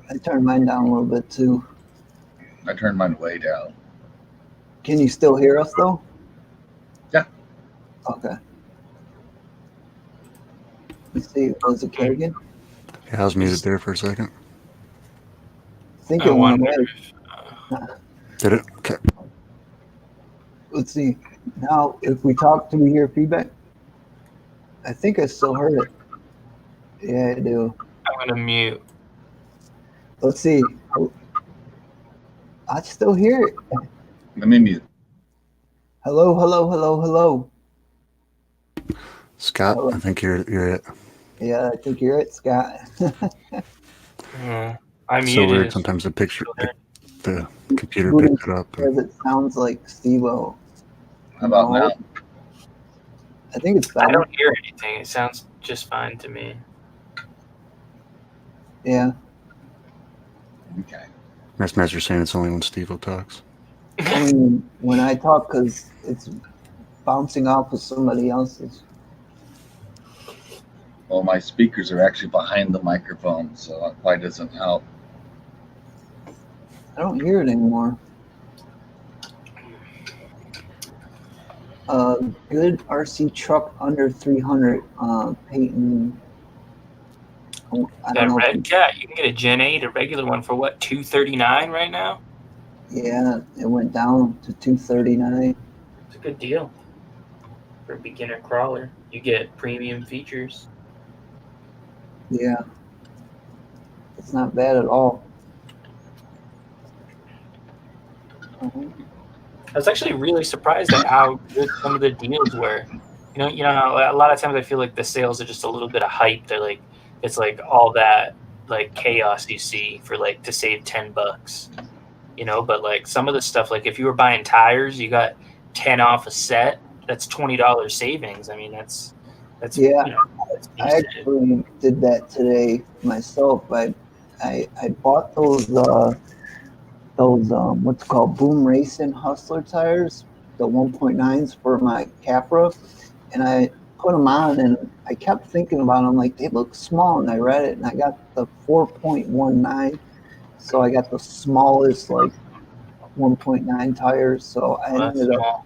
I turned mine down a little bit too. I turned mine way down. Can you still hear us though? Yeah. Okay. Let's see. Was it Kerrigan? Yeah, I was muted there for a second. I think it went away. Did it? Okay. Let's see. Now, if we talk, do we hear feedback? I think I still heard it. Yeah, I do. I'm going to mute. Let's see. I still hear it. Let me mute. Hello, hello, hello, hello. Scott, Hello. I think you're it. Yeah, I think you're it, Scott. I'm So muted. weird. Sometimes the picture, the computer Voodoo picks it up. Because it sounds like Steve-O. How about now? I think it's I better. don't hear anything. It sounds just fine to me. Yeah. Okay. Master saying it's only when Steve-O talks. I mean, when I talk, because it's bouncing off of somebody else's. Well, my speakers are actually behind the microphone, so that probably doesn't help. I don't hear it anymore. Good RC truck under 300. Peyton. I That don't know. Red Cat, you can get a Gen 8, a regular one for what, $239 right now? Yeah, it went down to 239. It's a good deal for a beginner crawler. You get premium features. Yeah. It's not bad at all. I was actually really surprised at how good some of the deals were. You know how a lot of times I feel like the sales are just a little bit of hype. They're like, it's like all that like chaos you see for like to save $10. But like some of the stuff, like if you were buying tires, you got 10 off a set, that's $20 savings. I mean, that's Yeah. that's I decent. actually did that today myself. I bought those what's called Boom Racing Hustler tires, the 1.9s for my Capra, and I put them on, and I kept thinking about them like they look small, and I read it, and I got the 4.19, so I got the smallest like 1.9 tires. So I Well, that's ended up small.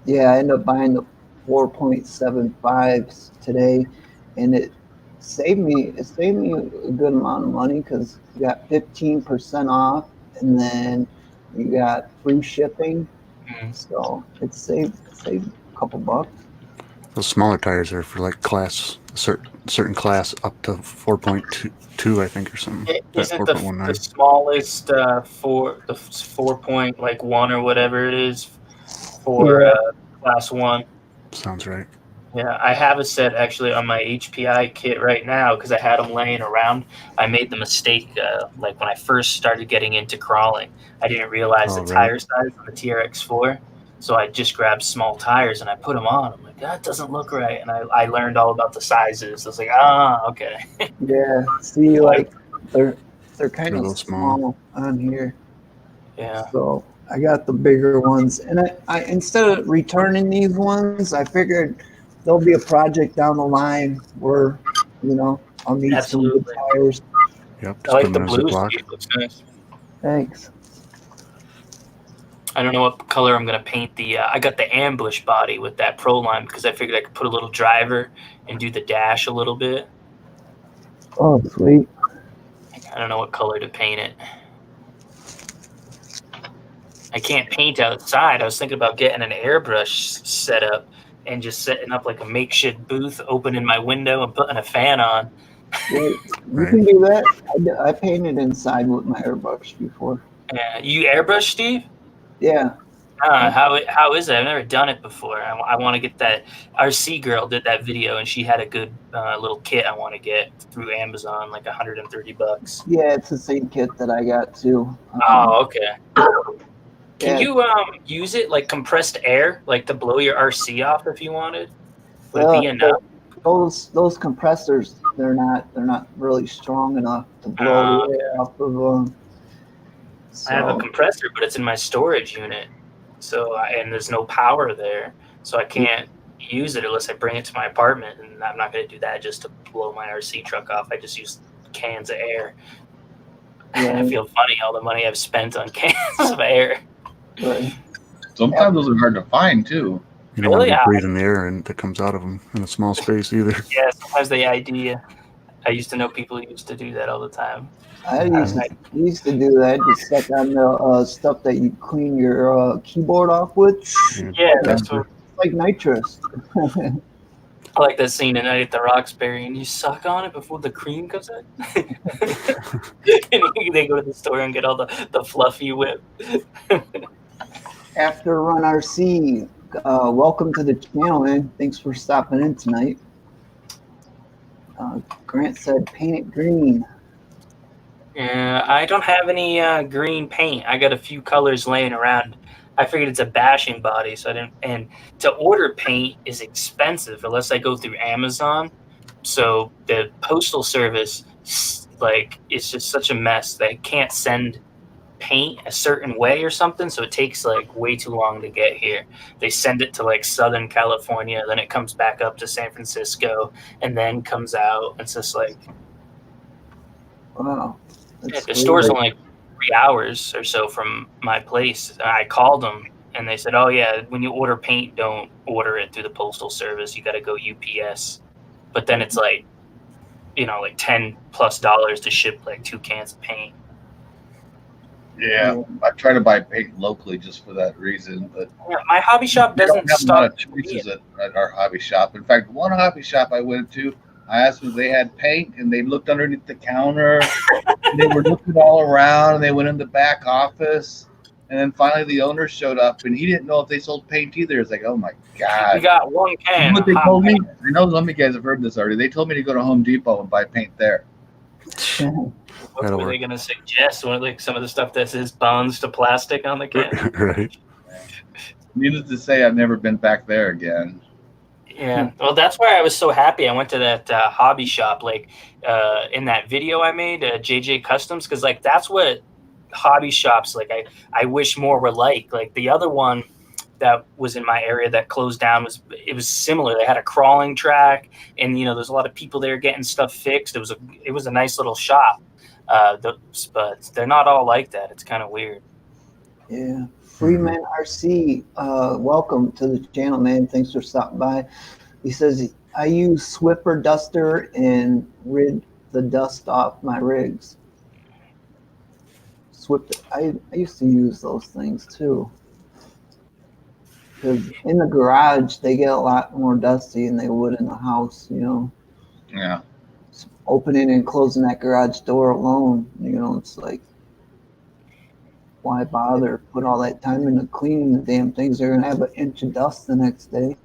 I ended up buying the 4.75s today, and it saved me a good amount of money because you got 15% off, and then you got free shipping. Mhm. So it saved a couple bucks. Those smaller tires are for like certain class up to 4.2, I think, or something. That Isn't the 4.19. smallest the 4.1 or whatever it is for Yeah. class 1? Sounds right. Yeah, I have a set actually on my HPI kit right now because I had them laying around. I made the mistake like when I first started getting into crawling, I didn't realize the Oh, right. tire size on the TRX4, so I just grabbed small tires and I put them on. I'm like, that doesn't look right, and I learned all about the sizes. I was like, okay. Yeah. See, like they're kind They're a of little small. small on here. Yeah. So I got the bigger ones, and I instead of returning these ones, I figured there'll be a project down the line where I'll need some good Absolutely. tires. Yep, I just put like them the in a blue, Ziploc. Steve. Looks nice. Thanks. I don't know what color I'm gonna paint the. I got the ambush body with that Pro line because I figured I could put a little driver and do the dash a little bit. Oh, sweet. I don't know what color to paint it. I can't paint outside. I was thinking about getting an airbrush set up and just setting up like a makeshift booth, opening my window and putting a fan on. You Right. can do that. I painted inside with my airbrush before. You airbrush, Steve? Yeah. How is it? I've never done it before. I want to get that. Our C girl did that video, and she had a good little kit. I want to get through Amazon, like $130. Yeah, it's the same kit that I got too. Oh, okay. Can Yeah, you use it like compressed air, like to blow your RC off if you wanted? Would it be enough? those compressors, they're not really strong enough to blow the air off of them. I have a So compressor, but it's in my storage unit, and there's no power there, so I can't use it unless I bring it to my apartment, and I'm not going to do that just to blow my RC truck off. I just use cans of air. yeah, I feel funny all the money I've spent on cans of air. right. Sometimes those are hard to find too. You don't want to Really? be breathing the air that comes out of them in a small space either. Yeah, sometimes they ID. I used to know people who used to do that all the time. I used to do that. Just suck on the stuff that you clean your keyboard off with. Yeah, that's what. It's like nitrous. I like that scene in Night at the Roxbury, and you suck on it before the cream comes out. And they go to the store and get all the fluffy whip. After Run RC, welcome to the channel, man. Thanks for stopping in tonight. Grant said paint it green. Yeah, I don't have any green paint. I got a few colors laying around. I figured it's a bashing body, so I didn't. And to order paint is expensive unless I go through Amazon. So the postal service, like, it's just such a mess. They can't send paint a certain way or something, so it takes like way too long to get here. They send it to like Southern California, then it comes back up to San Francisco, and then comes out. It's just like, Wow. yeah, the store's only like 3 hours or so from my place. And I called them, and they said, "Oh yeah, when you order paint, don't order it through the postal service. You got to go UPS." But then it's like, like $10+ to ship like 2 cans of paint. Yeah, I try to buy paint locally just for that reason. But Yeah, my hobby shop we doesn't don't have a lot stop. of choices at our hobby shop. In fact, one hobby shop I went to, I asked them if they had paint, and they looked underneath the counter. And they were looking all around, and they went in the back office. And then finally, the owner showed up, and he didn't know if they sold paint either. It's like, oh my We god! got 1 You can. know what they of hot told me? paint. I know some of you guys have heard this already. They told me to go to Home Depot and buy paint there. What That'll were they work. going to suggest? Like some of the stuff that says bonds to plastic on the can? Right. Needless to say, I've never been back there again. Yeah, well, that's why I was so happy. I went to that hobby shop, like in that video I made, JJ Customs, because like that's what hobby shops like. I wish more were like. Like the other one that was in my area that closed down was similar. They had a crawling track, and there's a lot of people there getting stuff fixed. It was a nice little shop, but they're not all like that. It's kind of weird. Yeah. Freeman RC, welcome to the channel, man. Thanks for stopping by. He says, I use Swiffer Duster and rid the dust off my rigs. Swiffer, I used to use those things too. Because in the garage, they get a lot more dusty than they would in the house, Yeah. Opening and closing that garage door alone, it's like, why bother? Put all that time into cleaning the damn things. They're going to have an inch of dust the next day.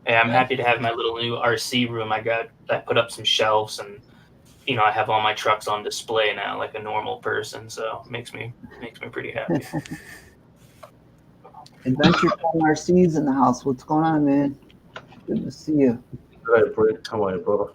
Yeah, I'm happy to have my little new RC room. I put up some shelves, and I have all my trucks on display now, like a normal person. So it makes me pretty happy. Adventure Time RC's in the house. What's going on, man? Good to see you. Hey, Brent, how are you, brother?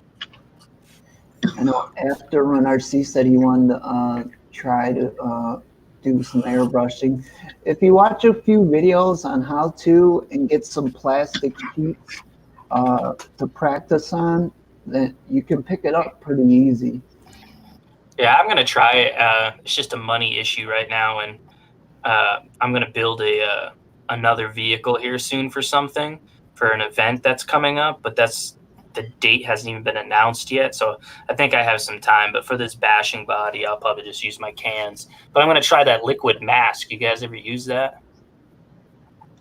I know After Run RC said he wanted to try to do some airbrushing. If you watch a few videos on how to and get some plastic sheets to practice on, then you can pick it up pretty easy. Yeah, I'm gonna try it. It's just a money issue right now, and I'm gonna build another vehicle here soon for an event that's coming up, but the date hasn't even been announced yet, so I think I have some time. But for this bashing body, I'll probably just use my cans. But I'm going to try that liquid mask. You guys ever use that?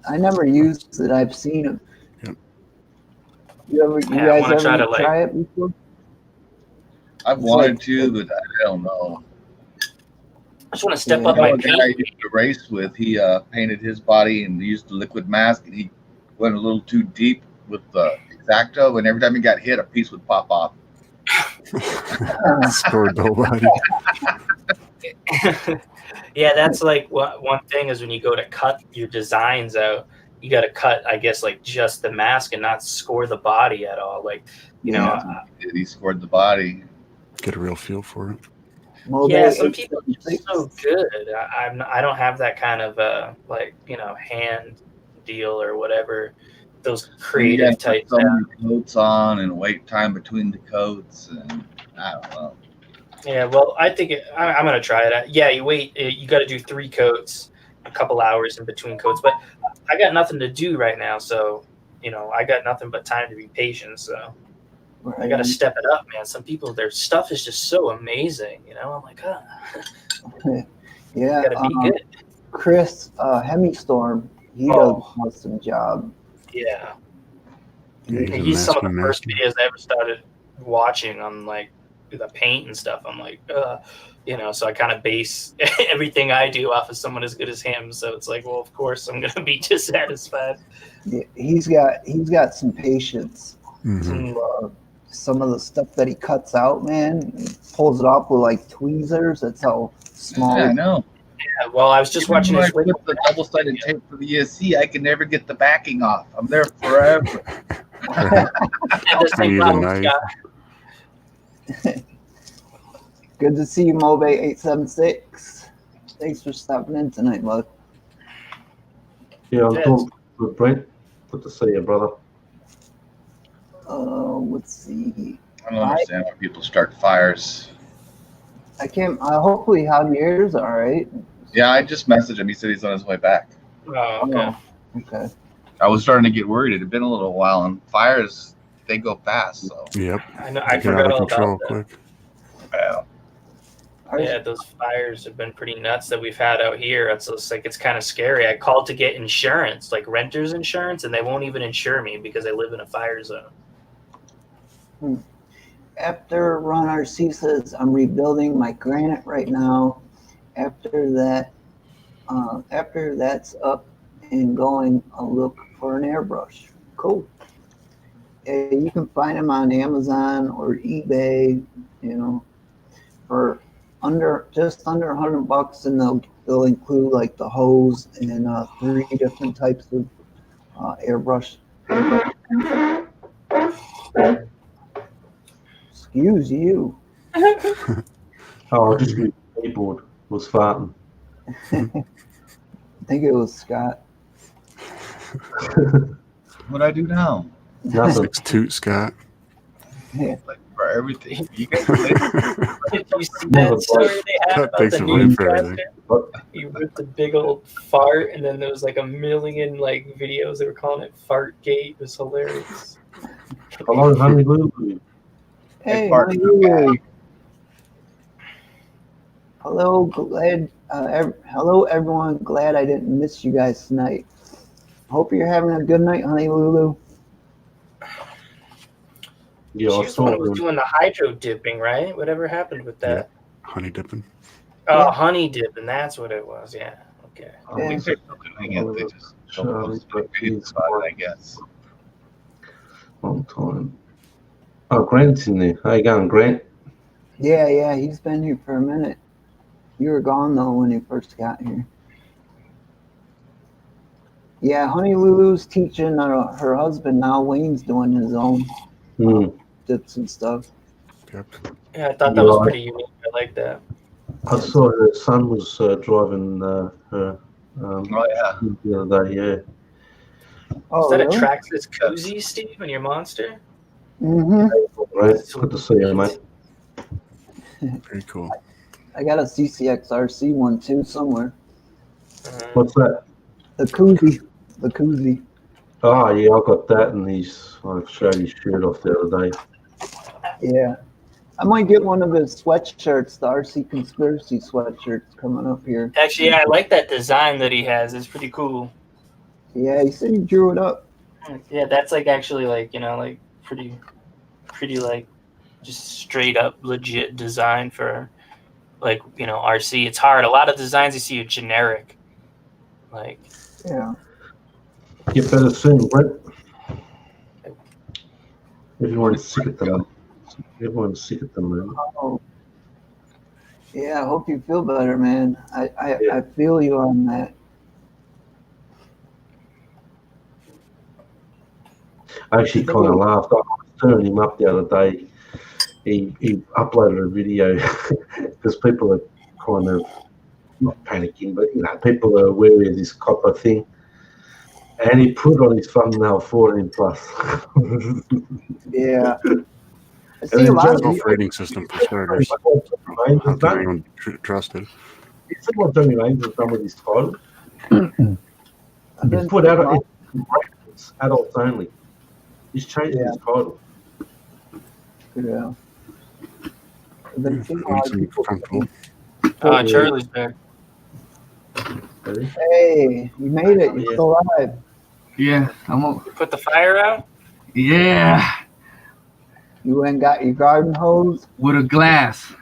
I never used it. I've seen it. Yep. You guys ever try it before? I've wanted to, but I don't know. I just want to step up my paint. I used to race with, he painted his body and used the liquid mask, and he went a little too deep with the X-Acto, and every time he got hit, a piece would pop off. Scored nobody. Yeah, that's like one thing is when you go to cut your designs out, you got to cut, I guess, like just the mask and not score the body at all. Like, he scored the body. Get a real feel for it. Yeah, some people are so good. I don't have that kind of hand deal or whatever. Those creative type so many coats on and wait time between the coats, and I don't know. Yeah, well, I think I'm gonna try it. Yeah, you got to do 3 coats, a couple hours in between coats. But I got nothing to do right now, so I got nothing but time to be patient. So I got to step it up, man. Some people, their stuff is just so amazing. I'm like, yeah, gotta be good. Chris Hemistorm, he does an awesome job. Yeah. He's some of the first videos I ever started watching on like the paint and stuff. I'm like, so I kind of base everything I do off of someone as good as him. So it's like, well, of course I'm gonna be dissatisfied. Yeah, he's got some patience. Mm-hmm. Some of the stuff that he cuts out, man, he pulls it off with like tweezers. That's how small. Yeah, I know. Yeah, well, I was just watching this with the double-sided tape for the ESC. I can never get the backing off. I'm there forever. Good to see you, Mobe876. Thanks for stopping in tonight, bud. Yeah, I'm doing good, Brent. Good to see you, brother. Let's see. I don't understand why people start fires. I can't. Hopefully, Javier's all right. Yeah, I just messaged him. He said he's on his way back. Oh, okay. Okay. I was starting to get worried. It had been a little while, and fires, they go fast. So yep. I forgot all about that. Quick. Yeah, those fires have been pretty nuts that we've had out here. It's kind of scary. I called to get insurance, like renter's insurance, and they won't even insure me because I live in a fire zone. After Ron RC says, I'm rebuilding my granite right now. After that's up and going, I'll look for an airbrush. Cool. You can find them on Amazon or eBay, for just under $100, and they'll include like the hose and 3 different types of airbrush. Excuse you. Oh, I just moved the keyboard. Was farting. I think it was Scott. What I do now? Nothing. It's toot, Scott. Yeah. Like for everything. You guys play Did you see that story they had Scott about takes the the blame for newscaster? everything. He ripped a big old fart, and then there was like a million like videos. They were calling it Fartgate. It was hilarious. Hello, honey Lulu. Hey, Bart. how are you? Hello, hello everyone. Glad I didn't miss you guys tonight. Hope you're having a good night, honey Lulu. Yeah, She I was the one saw who was them. doing the hydro dipping, right? Whatever happened with that? Honey dipping. Oh, Yeah. honey dipping. That's what it was. Yeah. Okay. I think they're still doing it. They just don't post any videos about it, I guess. Long time. Oh, Grant's in there. How you going, Grant? Yeah, he's been here for a minute. You were gone though when you first got here. Yeah, Honey Lulu's teaching her husband now. Wayne's doing his own dips and stuff. Yep. Yeah, I thought that was pretty unique. I like that. I saw her son was driving her Oh yeah. the other day, yeah. Oh, Is that really? a Traxxas koozie, Steve, and your monster? Mm-hmm. Right, it's good to see you, mate. Very cool. I got a CCX RC one too somewhere. What's that? The koozie. Oh, yeah, I got that, and I showed his shirt off the other day. Yeah. I might get one of his sweatshirts, the RC Conspiracy sweatshirts coming up here. Actually, yeah, I like that design that he has. It's pretty cool. Yeah, he said he drew it up. Yeah, that's like actually like, like pretty like just straight up legit design for like, RC. It's hard. A lot of designs you see are generic. Like, Yeah. Get better soon, Brent. Everyone's sick at them. Everyone's sick at them, man. Oh. Yeah, I hope you feel better, man. I feel you on that. I actually kind of laughed. I was turning him up the other day. He uploaded a video because people are kind of not panicking, but people are wary of this copper thing. And he put on his thumbnail 14 plus. Yeah. I And see a then lot of Joe- Self people. rating system for starters. How He can anyone trust it? said what Johnny Lanes has done with his title. I've He's been put out adults only. He's changed Yeah. his title. Yeah. I've been seeing a lot Makes of them people. comfortable. Charlie's back. Hey, you made it. You're still alive. Yeah, You put the fire out? yeah, You went and got your garden hose. with a glass.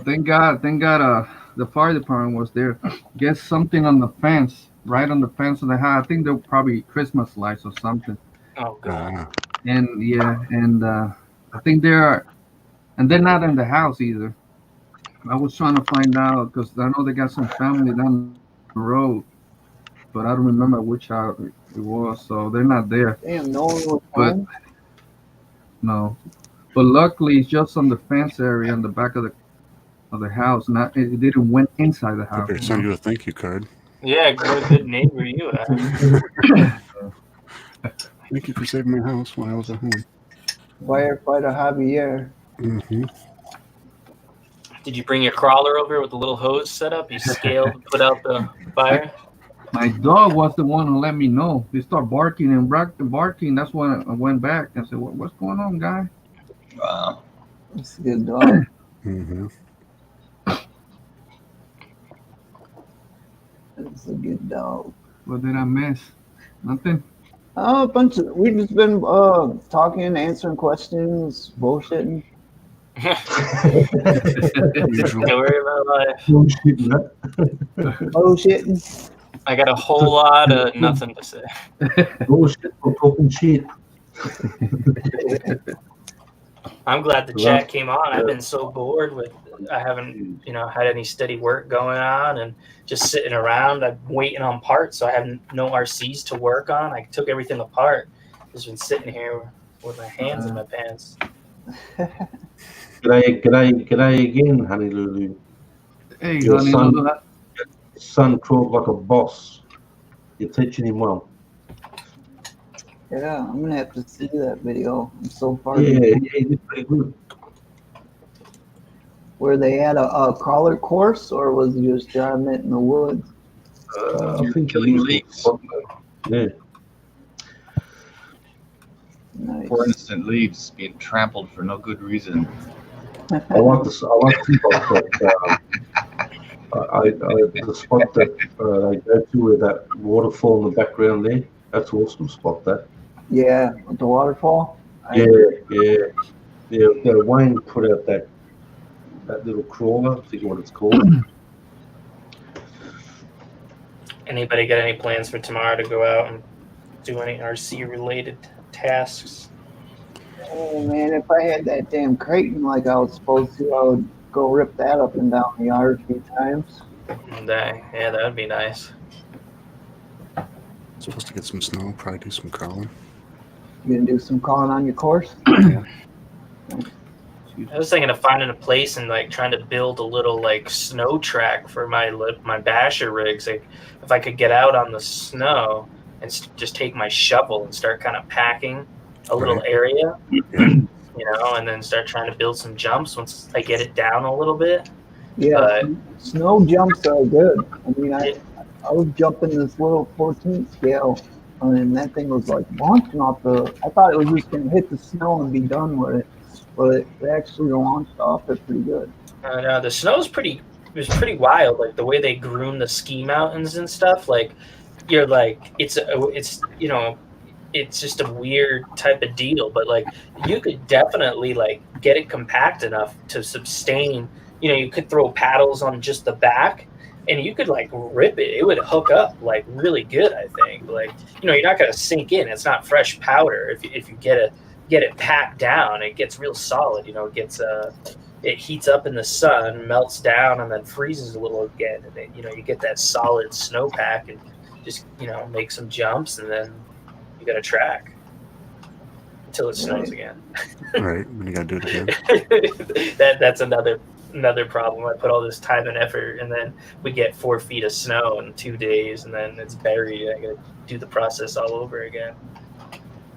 Thank God, the fire department was there. Get something on the fence, right on the fence of the house. I think they're probably Christmas lights or something. Oh, God. And I think they're not in the house either. I was trying to find out because I know they got some family down the road, but I don't remember which house it was. So they're not there. Damn, no one was But home. no, but luckily it's just on the fence area on the back of the house. Not it didn't went inside the I house. better send you a thank you card. Yeah, what a good neighbor you are. Thank you for saving my house when I was at home. Firefighter Javier. Mm-hmm. Did you bring your crawler over with the little hose set up? You scaled to put out the fire? My dog was the one who let me know. They start barking and barking. That's when I went back and said, "What's going on, guy?" Wow. That's a good dog. Mm-hmm. That's a good dog. What did I miss? Nothing. Oh, a bunch of. We've just been talking, answering questions, bullshitting. Usual. Don't worry about life. Bullshitting. I got a whole lot of nothing to say. Bullshit for talking shit. I'm glad the Well, chat came on. I've been so bored with. I haven't, had any steady work going on, and just sitting around. I'm waiting on parts, so I have no RCs to work on. I took everything apart. Just been sitting here with my hands in my pants. G'day again, Honey Lulu. Hey, Your honey, son, Lulu, son crawled like a boss. You're teaching him well. Yeah, I'm gonna have to see that video. I'm so far. Yeah, he did pretty good. Where they had a crawler course, or was he just driving it in the woods? I You're think killing he leaves. Yeah. Nice. For instance, leaves being trampled for no good reason. I like the spot that the spot that they go to with that waterfall in the background there. That's an awesome spot. That. Yeah, with the waterfall. Yeah. Wayne put out that little crawler. I forget what it's called. Anybody got any plans for tomorrow to go out and do any RC related tasks? Oh man, if I had that damn Creighton like I was supposed to, I would go rip that up and down the yard a few times. Yeah, that would be nice. Supposed to get some snow, probably do some crawling. You gonna do some calling on your course? Yeah. I was thinking of finding a place and like trying to build a little like snow track for my basher rigs. Like if I could get out on the snow and just take my shovel and start kind of packing a little area, and then start trying to build some jumps once I get it down a little bit. Yeah, But snow jumps are good. I mean, I was jumping this little 14 scale, and that thing was like launching off the. I thought it was just gonna hit the snow and be done with it, but it actually launched off it pretty good. the snow's pretty. It was pretty wild, like the way they groom the ski mountains and stuff. Like you're like it's just a weird type of deal, but like you could definitely like get it compact enough to sustain. You could throw paddles on just the back and you could like rip it. It would hook up like really good, I think. Like, you're not going to sink in. It's not fresh powder. If you get it packed down, it gets real solid. It heats up in the sun, melts down, and then freezes a little again. And then, you get that solid snowpack and just, make some jumps, and then you got a track until it snows again. Right, when you got to do it again. That's another problem. I put all this time and effort, and then we get 4 feet of snow in 2 days, and then it's buried. I got to do the process all over again.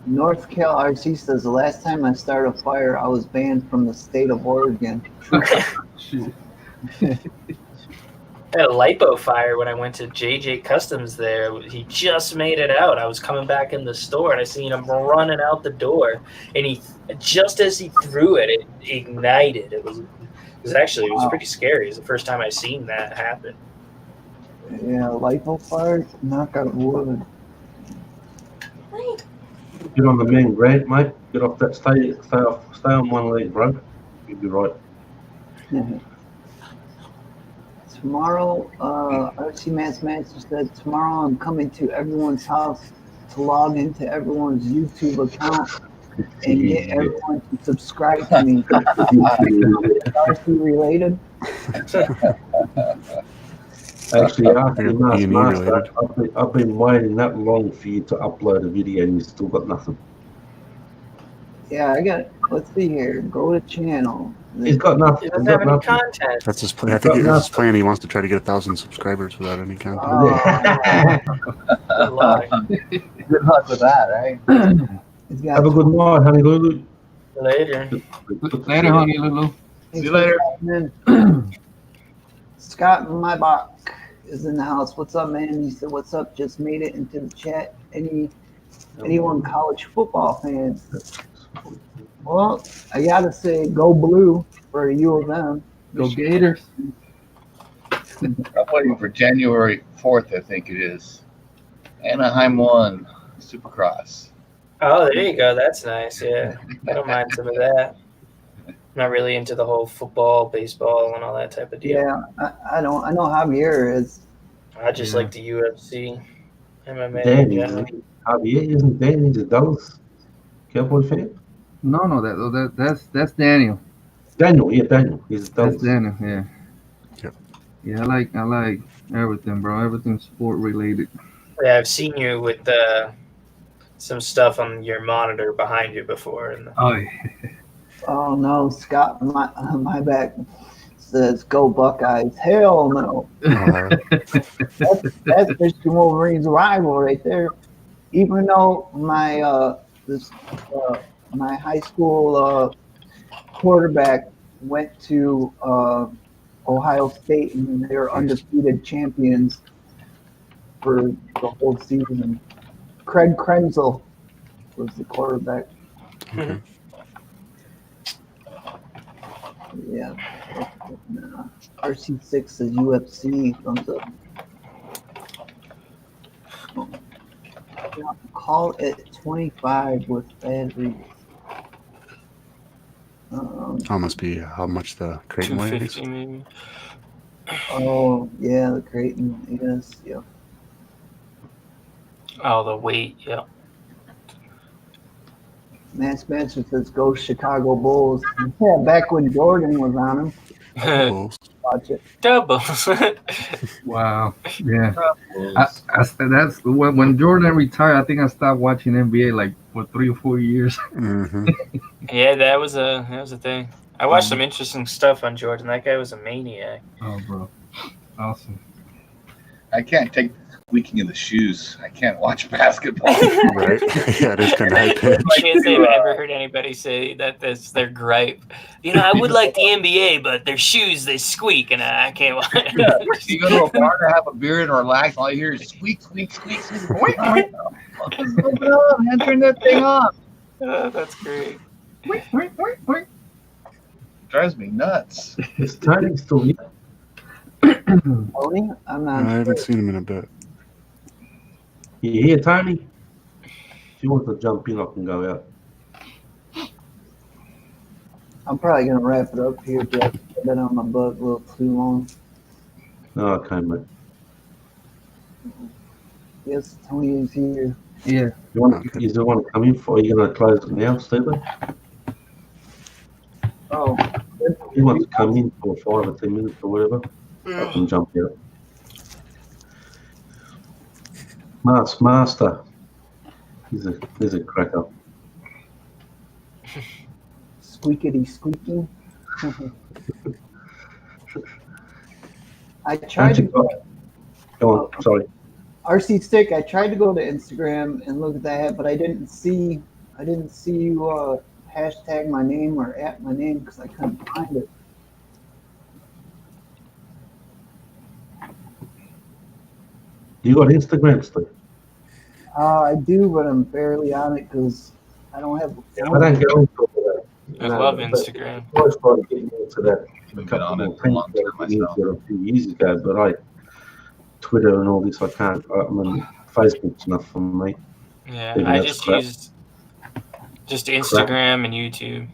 North Cal RC says the last time I started a fire, I was banned from the state of Oregon. I had a lipo fire when I went to JJ Customs there. He just made it out. I was coming back in the store, and I seen him running out the door, and just as he threw it, it ignited. It was pretty scary. It was the first time I seen that happen. Yeah, lipo fire, knock on wood. Get on the main grade, mate. Get off that. Stay on one leg, bro. You'll be right. Tomorrow, RC Master said, tomorrow I'm coming to everyone's house to log into everyone's YouTube account and get everyone to subscribe to me. RC related? Actually, after Master, I've been waiting that long for you to upload a video and you still got nothing. Yeah, let's see here. Go to channel. He's got nothing. He doesn't have any content. That's his plan. I think that's his plan. He wants to try to get 1,000 subscribers without any content. Good luck. Good luck with that, right? Have a good night, honey Lulu. Later. Later, honey Lulu. See you later. Scott Mybach is in the house. What's up, man? He said, what's up? Just made it into the chat. Anyone college football fans? Well, I gotta say, go blue for U of M. Go Gators. I'm waiting for January 4th, I think it is. Anaheim won Supercross. Oh, there you go. That's nice. Yeah, I don't mind some of that. I'm not really into the whole football, baseball, and all that type of deal. Yeah, I don't. I know Javier is. I just like the UFC, MMA. Danny, Javier isn't Danny the Dallas Cowboy fan? No, that's Daniel. Daniel, yeah, Daniel. He's That's Dallas. Daniel. Yeah. Yep. Yeah, I like everything, bro. Everything sport related. Yeah, I've seen you with some stuff on your monitor behind you before. And Oh, yeah. Oh no, Scott, my back says go Buckeyes. Hell no. That's Michigan Wolverines rival right there. Even though my high school quarterback went to Ohio State and they were undefeated champions for the whole season. Craig Krenzel was the quarterback. Okay. Yeah. RC6 is UFC. Thumbs up. Call it 25 with bad reads. Must be how much the Creighton weighs. 250 maybe. Oh, yeah, the Creighton. Yes, yeah. Oh, the weight. Yeah. Mass Manson says go Chicago Bulls. Yeah, back when Jordan was on him. Bulls. Watch it. Doubles. Wow. Yeah. Bulls. I that's when Jordan retired. I think I stopped watching NBA like for 3 or 4 years. Mm-hmm. Yeah, that was a thing. I watched some interesting stuff on Jordan. That guy was a maniac. Oh, bro. Awesome. I can't take squeaking in the shoes. I can't watch basketball. Right? Yeah, it is kind of high pitch. I can't say I've ever heard anybody say that that's their gripe. You know, I would like the NBA, but their shoes, they squeak, and I can't watch it. You go to a bar to have a beer and relax, all you hear is squeak, squeak, squeak, squeak. What the hell, man? Turn that thing off. Oh, that's great. Drives me nuts. Is Tony still here? Tony? I'm not I haven't sure. seen him in a bit. You here, Tony? If you want to jump in, I can go out. I'm probably going to wrap it up here, Jeff. I've been on my butt a little too long. Oh, okay, mate. Yes, Tony is here. Yeah. You want to come in for? Are you going to close it now, Stephen? Oh, If you want to come in for 5 or 10 minutes or whatever, I can jump out. Master. He's a cracker. squeakity squeaking. I tried to Go on, sorry. RC Stick. I tried to go to Instagram and look at that, but I didn't see you hashtag my name or at my name because I couldn't find it. You got Instagram, Steve? I do, but I'm barely on it because I don't have. I don't get on top of that. I love Instagram. I was trying to get into that I've been on it for a long time myself. a few years ago, but Twitter and all this, I can't. I mean, Facebook's enough for me. Yeah, Even I that's just crap. used just Instagram and YouTube.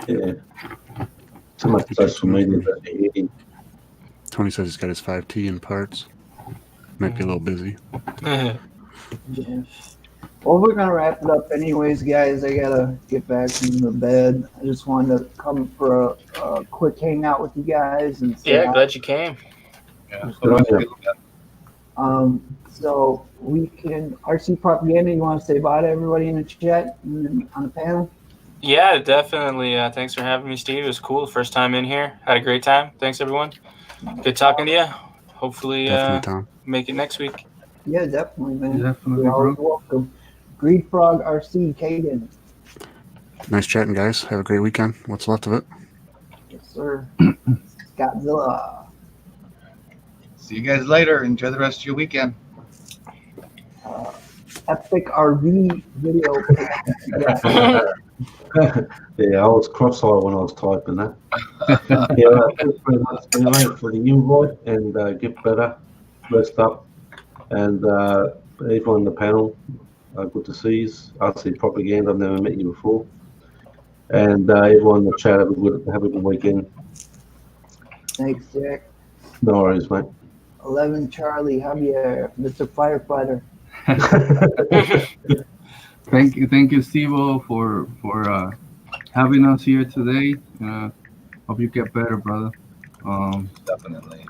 Yeah. Too much social media. Tony says he's got his 5T in parts. Might be a little busy. Yeah. Well, we're gonna wrap it up anyways, guys. I gotta get back into bed. I just wanted to come for a quick hangout with you guys and say Yeah, hi. glad you came. Yeah. So we can RC propaganda. You want to say bye to everybody in the chat and on the panel? Yeah, definitely. Thanks for having me, Steve. It was cool. First time in here. Had a great time. Thanks, everyone. Good talking to you. Hopefully, Definitely, Tom. make it next week. Yeah, definitely, man. Definitely, You're always bro. welcome. Greed Frog RC Kagan. Nice chatting, guys. Have a great weekend. What's left of it? Yes, sir. Godzilla. See you guys later. Enjoy the rest of your weekend. Epic RV video. Yeah, I was cross-eyed when I was typing that. Yeah, thanks very much anyway for the invite, and get better, rest up, and everyone on the panel, good to see you. RC Propaganda, I've never met you before, and everyone in the chat, have a good weekend. Thanks, Jack. No worries, mate. 11 Charlie Javier, Mr. Firefighter. Thank you, Steve, for having us here today. Hope you get better, brother. Definitely.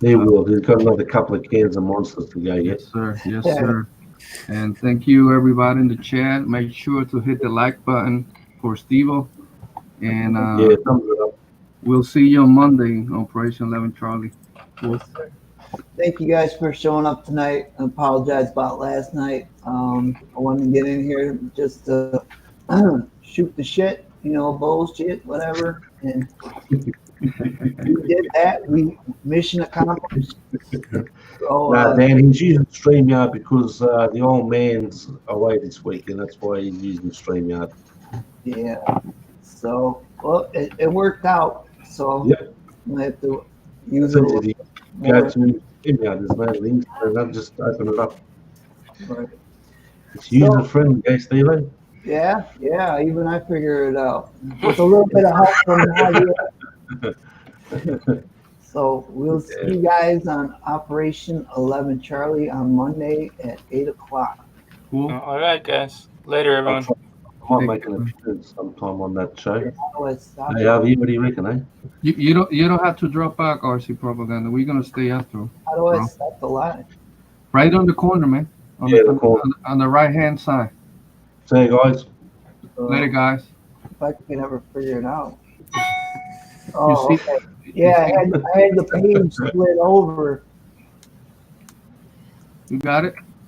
They will. They've got another couple of cans of monsters to go yet. Yes, sir. Yes, sir. And thank you, everybody in the chat. Make sure to hit the like button for Steve-O. And Yeah, thumbs it up. we'll see you on Monday, Operation 11 Charlie. Cool. Thank you guys for showing up tonight. I apologize about last night. I wanted to get in here just to shoot the shit, bullshit, whatever. And we did that. We mission accomplished. So, Nah, Dan, he's using StreamYard because the old man's away this week, and that's why he's using StreamYard. yeah. So, well, it worked out. So, Yep. I have to use So it. if you go to StreamYard, there's no links, and then just open it up. Right. It's user friendly, okay, Steve? Yeah, even I figured it out with a little bit of help from Nadia. So we'll see you guys on Operation 11 Charlie on Monday at 8 o'clock. Cool. All right, guys. Later, everyone. I might make an appearance sometime on that show. How do I stop Hey, it? Harvey, what do you reckon, eh? You don't have to drop back, RC Propaganda. We're gonna stay after. How do I Bro. stop the line? Right on the corner, man. On Yeah, the, the corner. on the right hand side. See you guys. Later, guys. If I can ever figure it out. You Oh, see? okay. Yeah, I had the page split over. You got it?